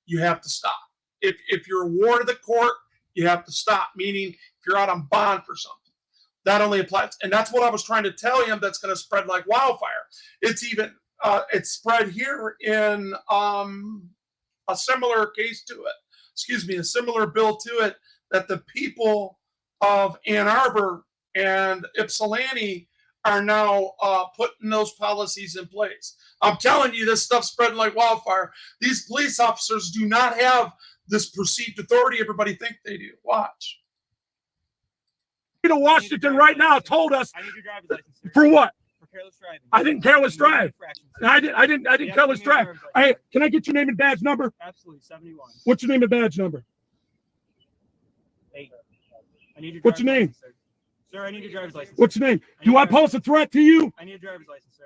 you have to stop. If you're a ward of the court, you have to stop, meaning if you're out on bond for something. That only applies. And that's what I was trying to tell him, that's going to spread like wildfire. It's even it's spread here in a similar case to it, a similar bill to it, that the people of Ann Arbor and Ypsilanti are now putting those policies in place. I'm telling you, this stuff's spreading like wildfire. These police officers do not have this perceived authority everybody think they do. Watch. of Washington right now told us. I need your driver's license, sir. For what? For careless driving. I didn't careless drive. I didn't You have careless to give me your drive. driver's Hey, license. can I get your name and badge number? Absolutely, 71. What's your name and badge number? 8. I need your What's your driver's name? license, sir. Sir, I need your driver's license. What's your name? I need Do your I driver's pose a threat to you? I need a driver's license, sir.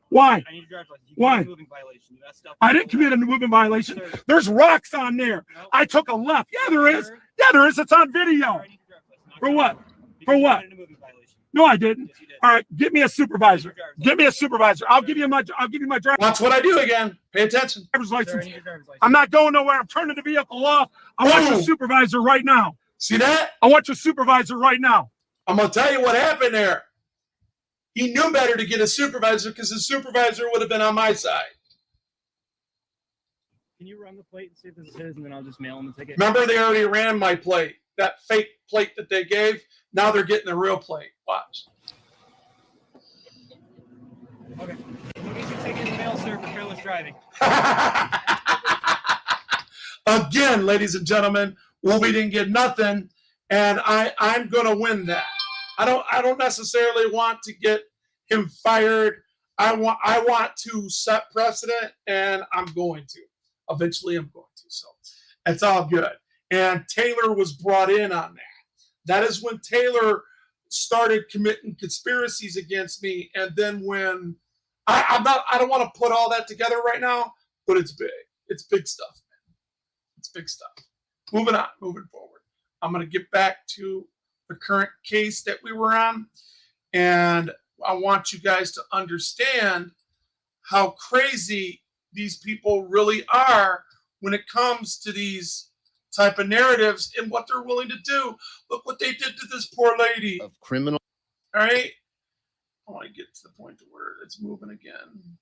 Why? I need your driver's license. You Why? committed a moving violation. You messed up. I didn't commit a moving violation. Sir. There's rocks on there. No. I took a left. Yeah, there is. Sir. Yeah, there is. It's on Sir, video. I need your driver's license. For what? Because For you what? committed a moving violation. No, I didn't. Yes, you did. All right, get me a supervisor. Get me a supervisor. I'll give you my driver's Watch what I do again. Pay attention. Sir, I license. need your driver's license. I'm not going nowhere. I'm turning the vehicle off. I want your Boom. supervisor right now. See that? I want your supervisor right now. I'm gonna tell you what happened there. He knew better to get a supervisor because his supervisor would have been on my side. Can you run the plate and see if this is his, and then I'll just mail him the ticket? Remember, they already ran my plate. That fake plate that they gave. Now they're getting the real plate. Watch. Okay. We'll get your ticket in the mail, sir, for careless driving. Again, ladies and gentlemen, well, we didn't get nothing, and I'm gonna win that. I don't necessarily want to get him fired. I want to set precedent, and I'm going to. Eventually, I'm going to. So it's all good. And Taylor was brought in on that. That is when Taylor started committing conspiracies against me. And then when I don't want to put all that together right now, but it's big. It's big stuff, man. It's big stuff. Moving on, moving forward. I'm going to get back to the current case that we were on. And I want you guys to understand how crazy these people really are when it comes to these type of narratives and what they're willing to do. Look what they did to this poor lady. Of criminal. All right. I want to get to the point to where it's moving again.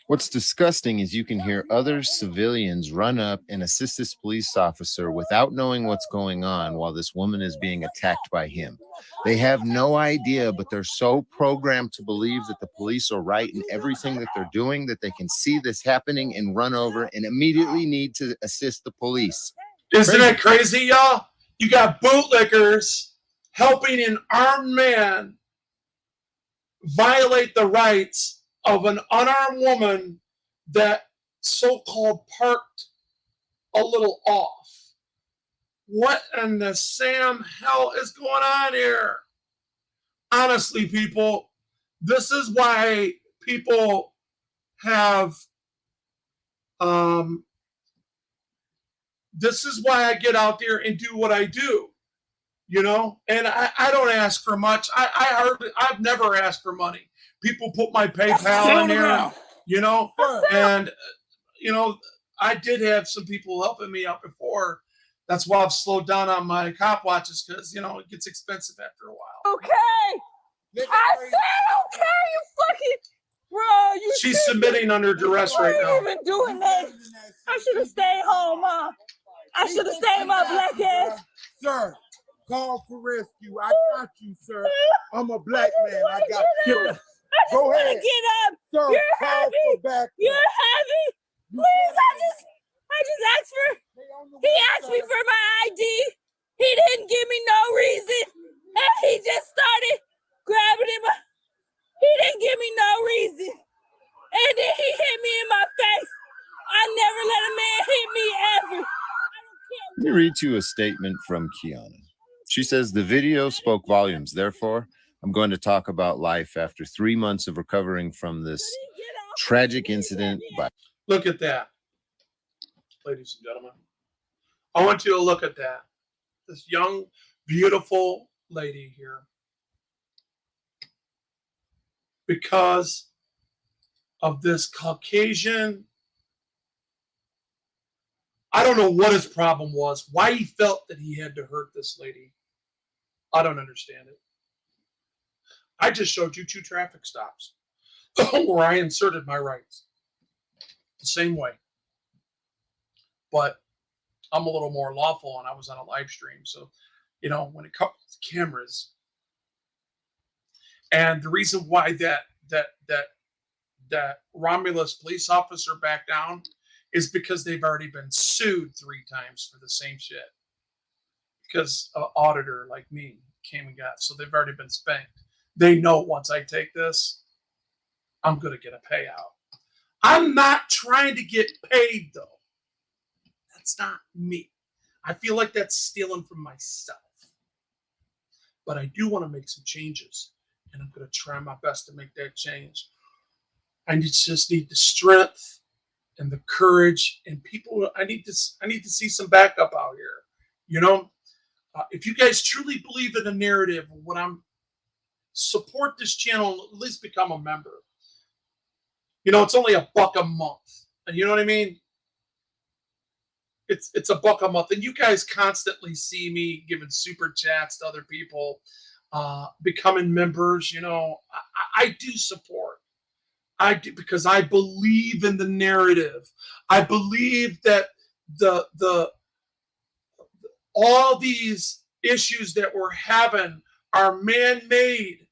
What's disgusting is you can hear other civilians run up and assist this police officer without knowing what's going on while this woman is being attacked by him. They have no idea, but they're so programmed to believe that the police are right in everything that they're doing that they can see this happening and run over and immediately need to assist the police. Isn't it crazy, y'all? You got bootlickers helping an armed man violate the rights of an unarmed woman that so-called parked a little off. What in the Sam hell is going on here? Honestly, people, this is why people have this is why I get out there and do what I do, you know, and I don't ask for much. I've never asked for money. People put my PayPal in there, you know, and, you know, I did have some people helping me out before. That's why I've slowed down on my cop watches because, you know, it gets expensive after a while. Okay. I said okay, you fucking bro. You She's submitting under duress right now. ain't even doing that. I should have stayed home, huh? I should have stayed my black ass. Sir, call for rescue. I got you, sir. I'm a black man. I got you. I just Go want to ahead. get up. Sir, You're call heavy. for backup. You're heavy. Please, I just asked for. He asked me for my ID. He didn't give me no reason, and he just started grabbing him. He didn't give me no reason, and then he hit me in my face. I never let a man hit me ever. Let me read to you a statement from Kiana. She says, the video spoke volumes. Therefore, I'm going to talk about life after 3 months of recovering from this tragic incident. Look at that, ladies and gentlemen. I want you to look at that. This young, beautiful lady here. Because of this Caucasian, I don't know what his problem was, why he felt that he had to hurt this lady. I don't understand it. I just showed you 2 traffic stops where I inserted my rights. The same way. But I'm a little more lawful and I was on a live stream. So, you know, when it comes to cameras, And the reason why that Romulus police officer backed down is because they've already been sued 3 times for the same shit. Because an auditor like me came and got, so they've already been spanked. They know once I take this, I'm going to get a payout. I'm not trying to get paid, though. That's not me. I feel like that's stealing from myself. But I do want to make some changes, and I'm going to try my best to make that change. I just need the strength and the courage, and people. I need to see some backup out here. You know, if you guys truly believe in the narrative of what I'm, support this channel. At least become a member. You know, it's only $1 a month, and you know what I mean. It's $1 a month, and you guys constantly see me giving super chats to other people, becoming members. You know, I do support. I do, because I believe in the narrative. I believe that the all these issues that we're having are man-made,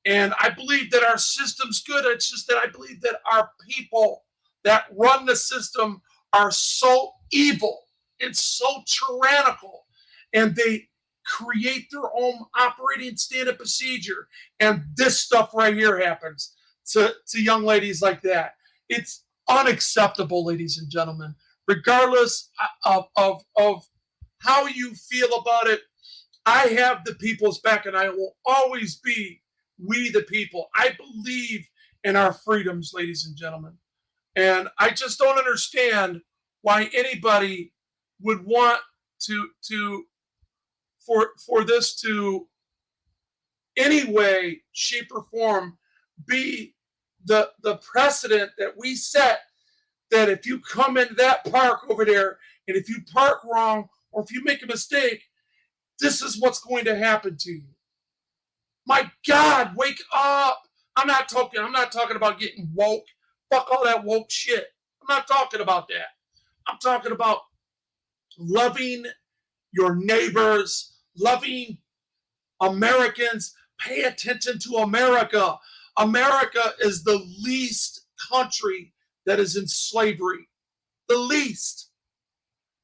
and I believe that our system's good. It's just that I believe that our people that run the system are so evil and so tyrannical, and they create their own operating standard procedure, and this stuff right here happens to young ladies like that. It's unacceptable, ladies and gentlemen. Regardless of how you feel about it, I have the people's back, and I will always be we the people. I believe in our freedoms, ladies and gentlemen. And I just don't understand why anybody would want for this to any way, shape, or form be the precedent that we set, that if you come into that park over there and if you park wrong or if you make a mistake, this is what's going to happen to you. My God, wake up. I'm not talking about getting woke. Fuck all that woke shit. I'm not talking about that. I'm talking about loving your neighbors, loving Americans. Pay attention to America. America is the least country that is in slavery. The least.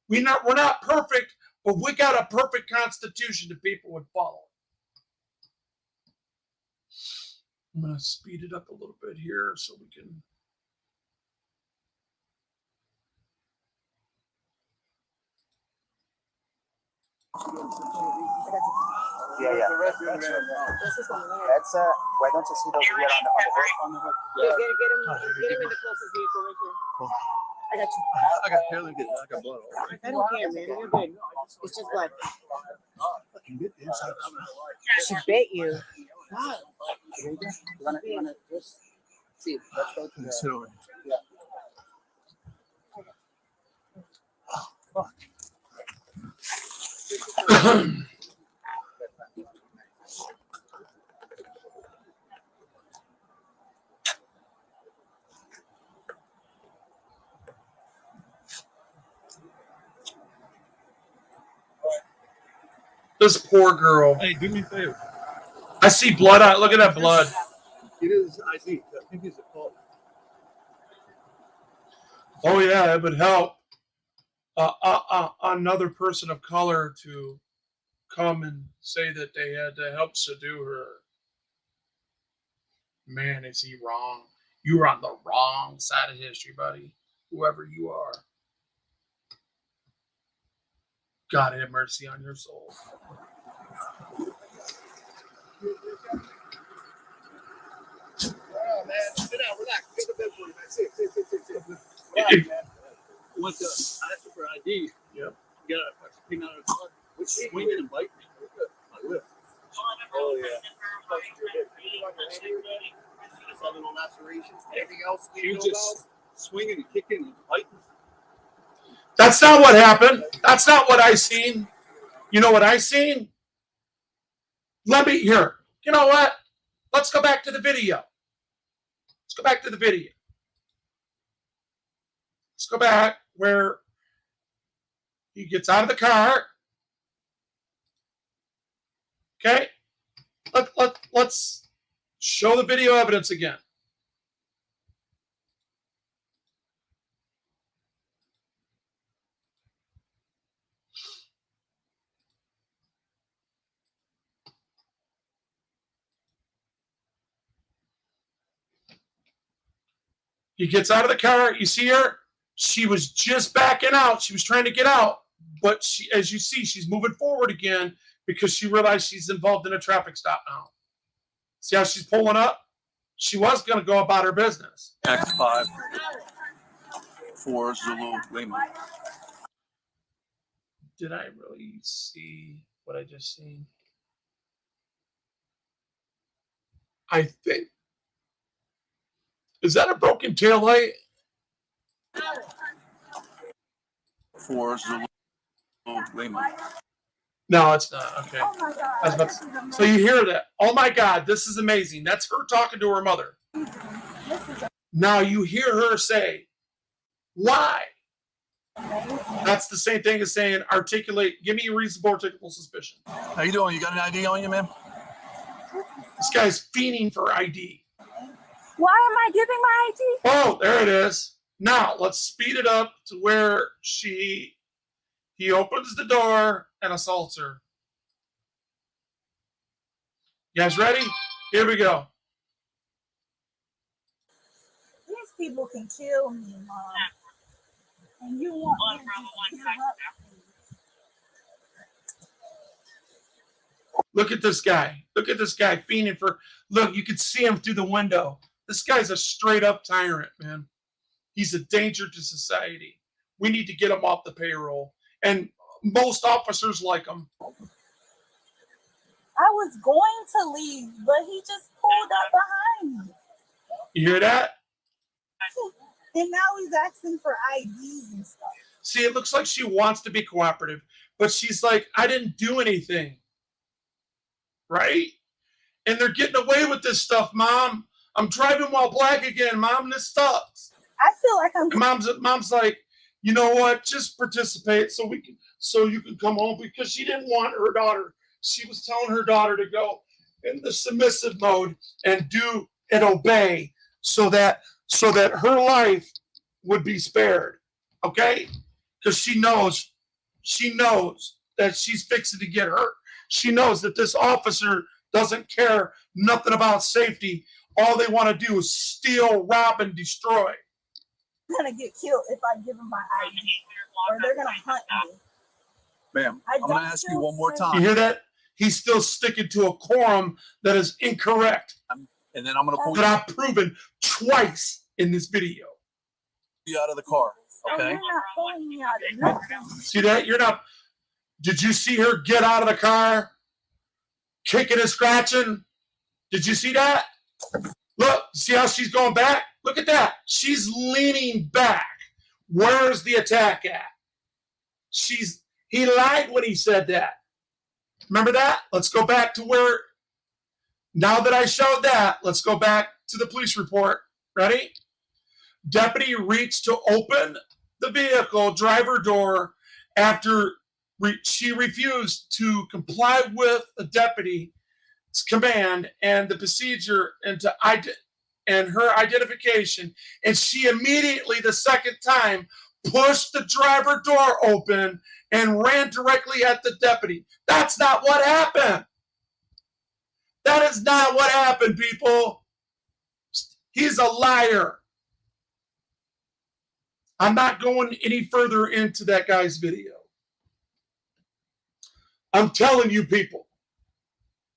We're not perfect, but we got a perfect constitution that people would follow. I'm going to speed it up a little bit here so we can. Yeah. That's why don't you see those here on the hook? Yeah. Get him in the closest vehicle right here. Cool. I got you. I got hair, I got blood. I don't care, man. You're good. It's just blood. She bit you. Wow. You wanna just see? Let's go to the. Yeah. Oh, fuck. This poor girl. Hey, do me a favor. I see blood on it. Look at that blood. It is ID. I think it's a call. Oh yeah, it would help another person of color to come and say that they had to help subdue her. Man, is he wrong? You were on the wrong side of history, buddy. Whoever you are. God have mercy on your soul. Oh, man. Sit down, relax. Get the bed for you, man. Sit. Went to ask for ID. Yep. Got a came out of the car. Which swinging and biting me. I lift. Oh, yeah. A little laceration. Anything else? You just swinging and kicking and biting. That's not what happened. That's not what I seen. You know what I seen? Let me here. You know what? Let's go back to the video. Let's go back to the video. Let's go back where he gets out of the car. Okay? Let's Show the video evidence again. He gets out of the car. You see her? She was just backing out. She was trying to get out. But she, as you see, she's moving forward again because she realized she's involved in a traffic stop now. See how she's pulling up? She was going to go about her business. X5 4 Zulu Lima. Did I really see what I just seen? I think. Is that a broken taillight? 4 Zulu Lima. No, it's not. Okay. Oh my God. So you hear that? Oh my God, this is amazing. That's her talking to her mother. Now you hear her say, why? That's the same thing as saying articulate, give me a reasonable articulable suspicion. How you doing? You got an ID on you, man? This guy's fiending for ID. Why am I giving my ID? Oh, there it is. Now let's speed it up to where he opens the door and assaults her. You guys ready? Here we go. These people can kill me, Mom. And you want me to just give up? Look at this guy. Look at this guy fiending for. Look, you can see him through the window. This guy's a straight up tyrant, man. He's a danger to society. We need to get him off the payroll. And most officers like him. I was going to leave, but he just pulled up behind me. You hear that? And now he's asking for IDs and stuff. See, it looks like she wants to be cooperative, but she's like, I didn't do anything. Right? And they're getting away with this stuff, Mom. I'm driving while black again, Mom. This sucks. I feel like I'm. And mom's like, you know what? Just participate so you can come home, because she didn't want her daughter. She was telling her daughter to go in the submissive mode and do and obey so that her life would be spared. Okay? Because she knows that she's fixing to get hurt. She knows that this officer doesn't care nothing about safety. All they want to do is steal, rob, and destroy. I'm going to get killed if I give them my ID. Or they're going to hunt me. Ma'am, I'm going to ask you one more time. You hear that? He's still sticking to a quorum that is incorrect. And then I'm going to pull that I've proven twice in this video. you out of the car, okay? You're not pulling me out of nothing. See that? You're not. Did you see her get out of the car, kicking and scratching? Did you see that? Look, see how she's going back? Look at that. She's leaning back. Where's the attack at? He lied when he said that. Remember that? Let's go back to where, now that I showed that, let's go back to the police report. Ready? Deputy reached to open the vehicle driver door after she refused to comply with the deputy's command and the procedure and her identification, and she immediately, the second time, pushed the driver door open and ran directly at the deputy. That's not what happened. That is not what happened, people. He's a liar. I'm not going any further into that guy's video. I'm telling you, people,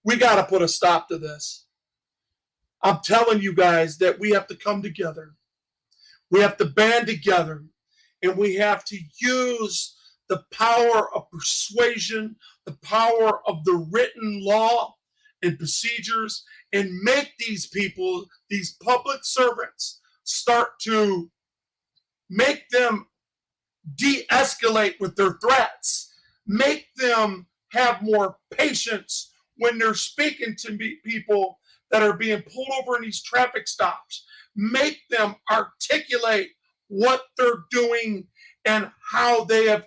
we got to put a stop to this. I'm telling you guys that we have to come together. We have to band together, and we have to use the power of persuasion, the power of the written law and procedures, and make these people, these public servants, start to make them de-escalate with their threats. Make them have more patience when they're speaking to people that are being pulled over in these traffic stops. Make them articulate what they're doing and how they have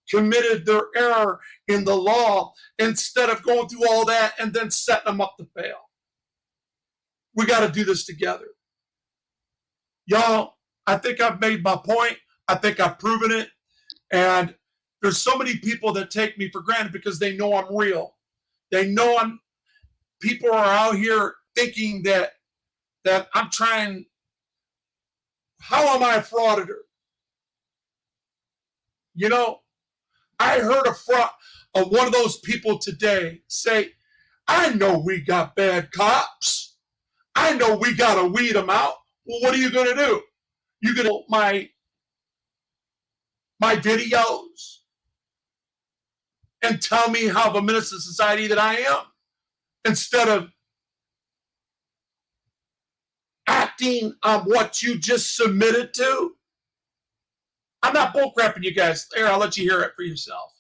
committed their error in the law, instead of going through all that and then setting them up to fail. We got to do this together. Y'all, I think I've made my point. I think I've proven it. And there's so many people that take me for granted because they know I'm real. They know people are out here thinking that I'm trying. How am I a frauditor? You know, I heard one of those people today say, I know we got bad cops. I know we got to weed them out. Well, what are you going to do? You're going to my videos and tell me how of a menace to society that I am instead of acting on what you just submitted to? I'm not bullcrapping you guys. There, I'll let you hear it for yourself.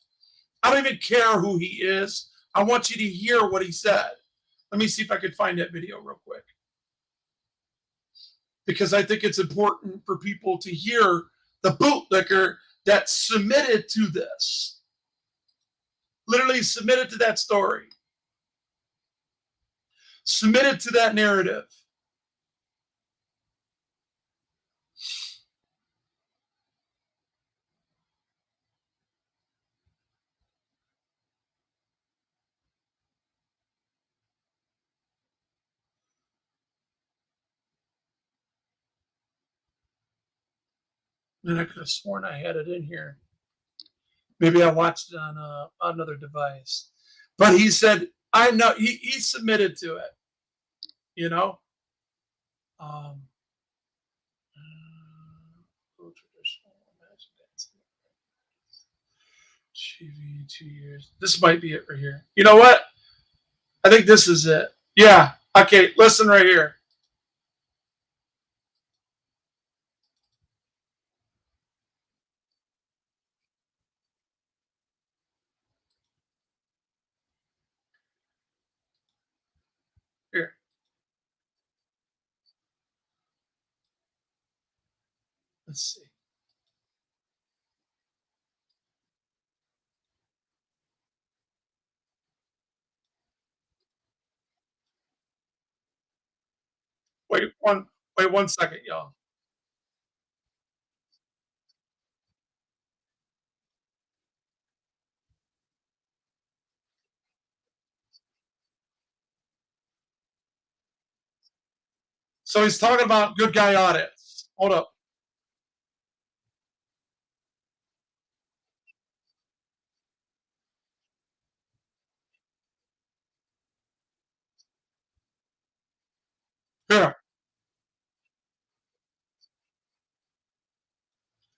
I don't even care who he is. I want you to hear what he said. Let me see if I can find that video real quick. Because I think it's important for people to hear the bootlicker that submitted to this. Literally submitted to that story. Submitted to that narrative. And I could have sworn I had it in here. Maybe I watched it on another device. But he said, I know, he submitted to it. You know? TV 2 years. This might be it right here. You know what? I think this is it. Yeah. Okay, listen right here. Here. Let's see. Wait one second, y'all. So he's talking about good guy audits. Hold up. Here.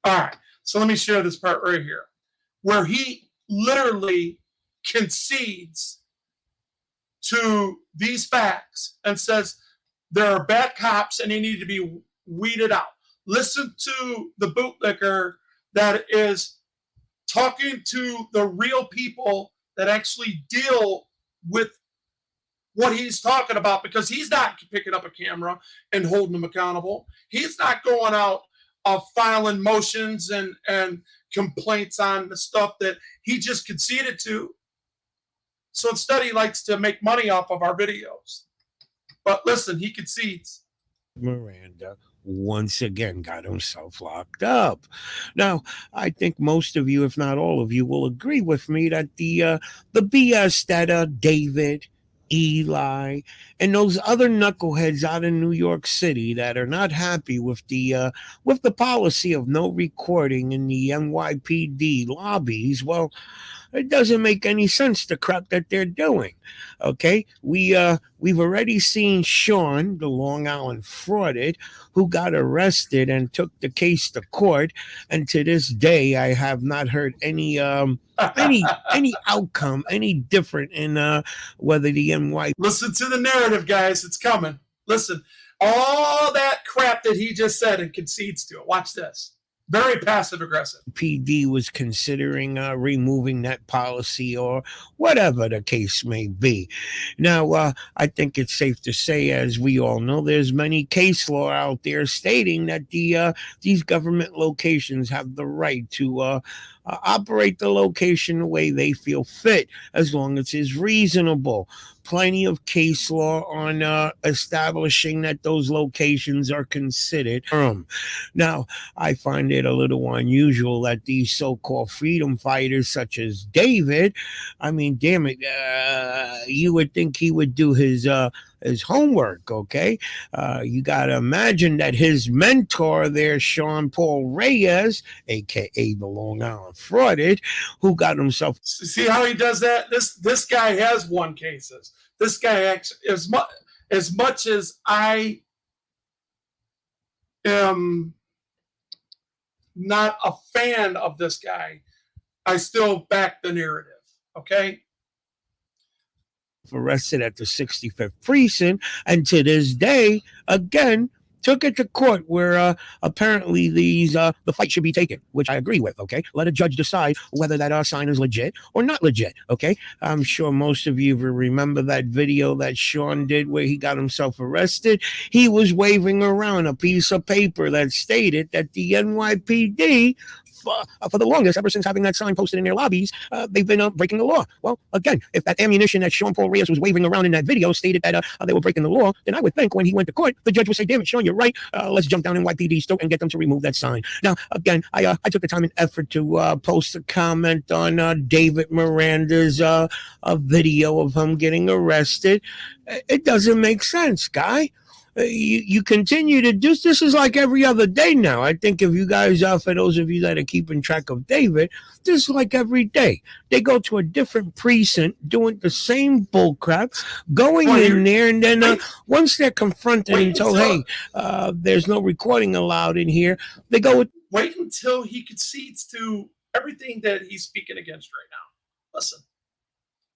All right. So let me share this part right here, where he literally concedes to these facts and says there are bad cops and they need to be weeded out. Listen to the bootlicker that is talking to the real people that actually deal with what he's talking about, because he's not picking up a camera and holding them accountable. He's not going out filing motions and complaints on the stuff that he just conceded to. So instead, he likes to make money off of our videos. But listen, he concedes. Miranda once again got himself locked up. Now, I think most of you, if not all of you, will agree with me that the BS that David, Eli, and those other knuckleheads out in New York City that are not happy with the policy of no recording in the NYPD lobbies, well, it doesn't make any sense, the crap that they're doing. Okay, we've already seen Sean, the Long Island frauded, who got arrested and took the case to court, and to this day I have not heard any outcome any different in whether the NY. Listen to the narrative, guys. It's coming. Listen, all that crap that he just said and concedes to it. Watch this. Very passive aggressive. PD was considering removing that policy or whatever the case may be. Now, I think it's safe to say, as we all know, there's many case law out there stating that these government locations have the right to operate the location the way they feel fit, as long as it's reasonable. Plenty of case law on establishing that those locations are considered. Now, I find it a little unusual that these so-called freedom fighters, such as David, I mean, damn it, you would think he would do his homework, okay? You got to imagine that his mentor there, Sean Paul Reyes, aka the Long Island Frauded, who got himself. See how he does that? This guy has won cases. This guy actually, as much as I am not a fan of this guy, I still back the narrative. Okay. Arrested at the 65th precinct, and to this day, again, took it to court where apparently the fight should be taken, which I agree with. Okay, let a judge decide whether that sign is legit or not legit. Okay, I'm sure most of you will remember that video that Sean did where he got himself arrested. He was waving around a piece of paper that stated that the NYPD, for the longest, ever since having that sign posted in their lobbies, they've been breaking the law. Well, again, if that ammunition that Sean Paul Reyes was waving around in that video stated that they were breaking the law, then I would think when he went to court, the judge would say, damn it, Sean, you're right. Let's jump down NYPD's throat and get them to remove that sign. Now, again, I took the time and effort to post a comment on David Miranda's video of him getting arrested. It doesn't make sense, guy. You continue to do this is like every other day now. I think if you guys for those of you that are keeping track of David, this is like every day. They go to a different precinct doing the same bullcrap, going in there, and then once they're confronted and told, hey, there's no recording allowed in here, they go with. Wait until he concedes to everything that he's speaking against right now. Listen.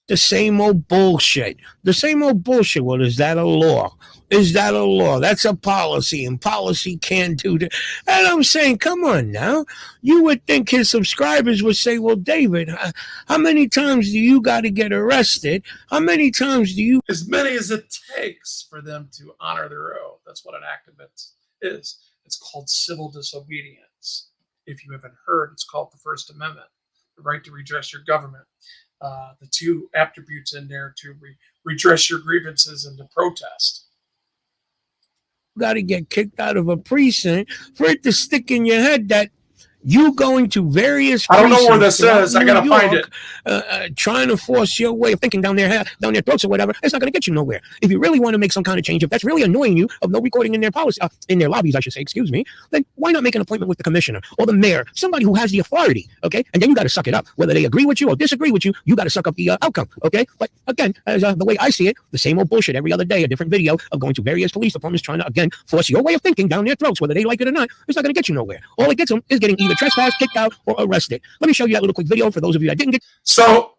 The same old bullshit. The same old bullshit. Well, is that a law? Is that a law? That's a policy, and policy can't do that. And I'm saying, come on now. You would think his subscribers would say, well, David, how many times do you got to get arrested? How many times do you? As many as it takes for them to honor their oath. That's what an activist is. It's called civil disobedience. If you haven't heard, it's called the First Amendment, the right to redress your government. The two attributes in there to redress your grievances and to protest. Got to get kicked out of a precinct for it to stick in your head that you going to various I don't know where this is. I gotta find it. Trying to force your way of thinking down their throats or whatever, it's not going to get you nowhere. If you really want to make some kind of change, if that's really annoying you of no recording in their policy, in their lobbies, I should say, excuse me, then why not make an appointment with the commissioner or the mayor, somebody who has the authority, okay? And then you got to suck it up. Whether they agree with you or disagree with you, you got to suck up the outcome, okay? But again, as the way I see it, the same old bullshit every other day, a different video of going to various police departments trying to, again, force your way of thinking down their throats, whether they like it or not. It's not going to get you nowhere. All it gets them is getting either trespassed, kicked out, or arrested. Let me show you that little quick video for those of you that didn't get. So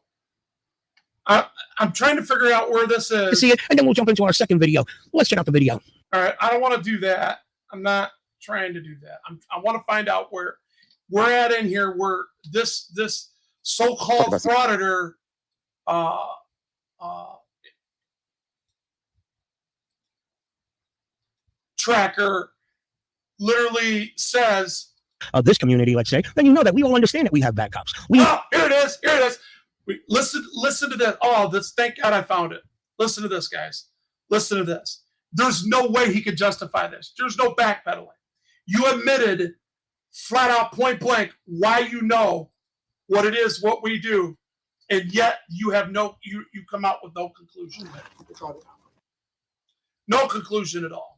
I'm trying to figure out where this is. See it, and then we'll jump into our second video. Let's check out the video. All right, I don't want to do that. I'm not trying to do that. I want to find out where we're at in here, where this so-called frauditor tracker literally says of this community, let's say, then you know that we all understand that we have bad cops. Here it is. Here it is. Listen to this. Oh, thank God I found it. Listen to this, guys. Listen to this. There's no way he could justify this. There's no backpedaling. You admitted flat out, point blank, why you know what it is, what we do, and yet you have you come out with no conclusion. No conclusion at all.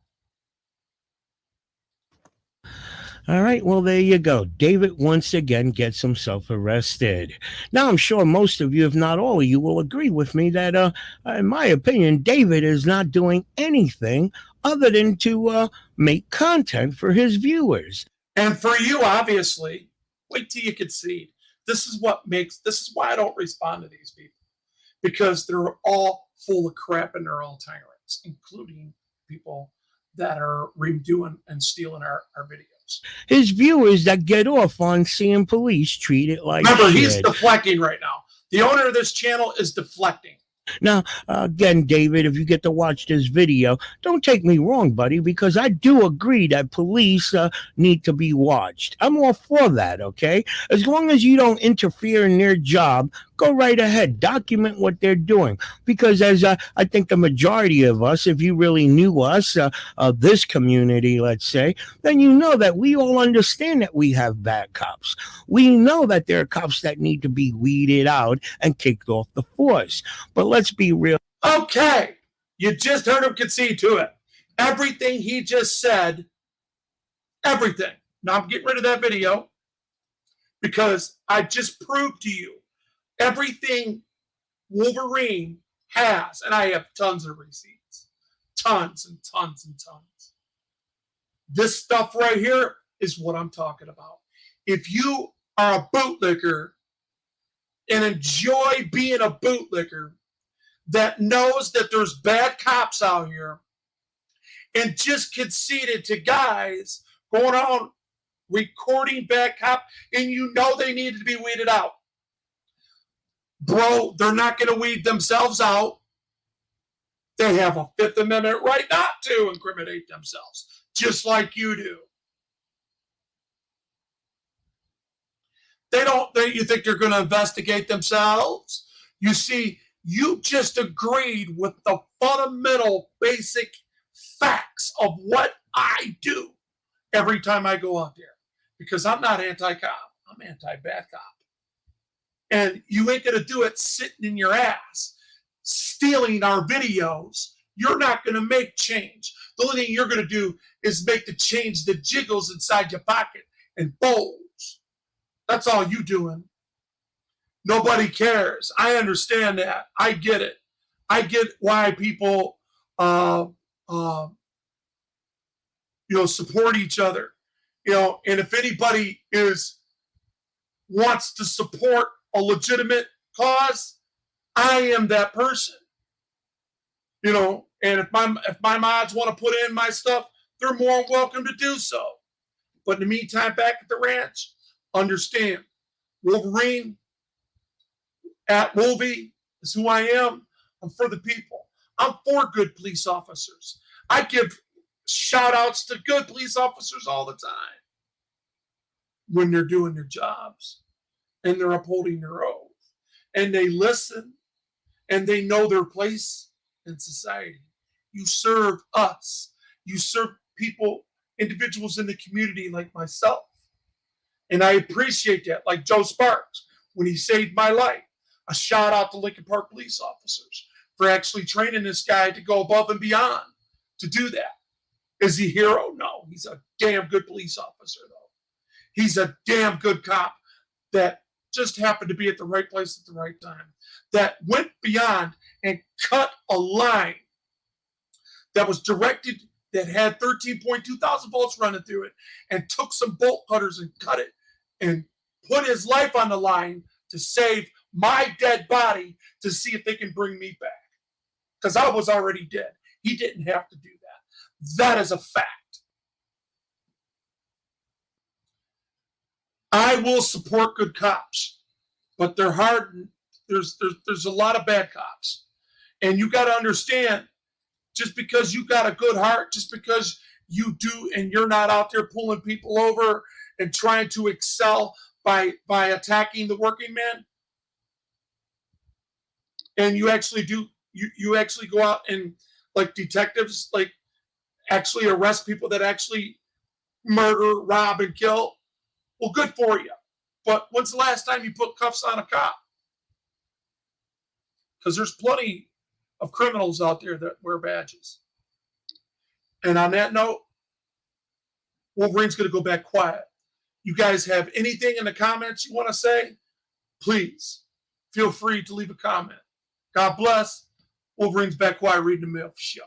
All right, well, there you go. David once again gets himself arrested. Now, I'm sure most of you, if not all of you, will agree with me that, in my opinion, David is not doing anything other than to make content for his viewers. And for you, obviously, wait till you concede. This is why I don't respond to these people, because they're all full of crap and they're all tyrants, including people that are redoing and stealing our videos. His viewers that get off on seeing police treat it like Remember, shit. he's deflecting right now. The owner of this channel is deflecting. Now, again, David, if you get to watch this video, don't take me wrong, buddy, because I do agree that police need to be watched. I'm all for that, okay? As long as you don't interfere in their job, go right ahead. Document what they're doing. Because as I think the majority of us, if you really knew us, this community, let's say, then you know that we all understand that we have bad cops. We know that there are cops that need to be weeded out and kicked off the force. But let's be real. Okay, you just heard him concede to it. Everything he just said, everything. Now I'm getting rid of that video because I just proved to you everything Wolverine has, and I have tons of receipts, tons and tons and tons. This stuff right here is what I'm talking about. If you are a bootlicker and enjoy being a bootlicker that knows that there's bad cops out here and just conceded to guys going on recording bad cop, and you know they needed to be weeded out. Bro, they're not going to weed themselves out. They have a Fifth Amendment right not to incriminate themselves, just like you do. You think they're going to investigate themselves? You see, you just agreed with the fundamental basic facts of what I do every time I go out there. Because I'm not anti-cop. I'm anti-bad cop. And you ain't going to do it sitting in your ass, stealing our videos. You're not going to make change. The only thing you're going to do is make the change that jiggles inside your pocket and folds. That's all you doing. Nobody cares. I understand that. I get it. I get why people, support each other. And if anybody wants to support a legitimate cause, I am that person. And if my mods want to put in my stuff, they're more than welcome to do so. But in the meantime, back at the ranch, understand, Wolverine at Wolvie is who I am. I'm for the people. I'm for good police officers. I give shout outs to good police officers all the time when they're doing their jobs and they're upholding their oath and they listen and they know their place in society. You serve us. You serve people, individuals in the community like myself. And I appreciate that, like Joe Sparks, when he saved my life. A shout out to Lincoln Park police officers for actually training this guy to go above and beyond to do that. Is he a hero? No, he's a damn good police officer, though. He's a damn good cop that just happened to be at the right place at the right time, that went beyond and cut a line that was directed, that had 13.2 thousand volts running through it, and took some bolt cutters and cut it and put his life on the line to save my dead body to see if they can bring me back. Because I was already dead. He didn't have to do that. That is a fact. I will support good cops, but they're hard. There's a lot of bad cops. And you got to understand, just because you got a good heart, just because you do and you're not out there pulling people over and trying to excel by attacking the working man, and you actually do, you actually go out and, like detectives, like actually arrest people that actually murder, rob, and kill. Well, good for you. But when's the last time you put cuffs on a cop? Because there's plenty of criminals out there that wear badges. And on that note, Wolverine's going to go back quiet. You guys have anything in the comments you want to say? Please feel free to leave a comment. God bless. Wolverine's back quiet reading the mail for show.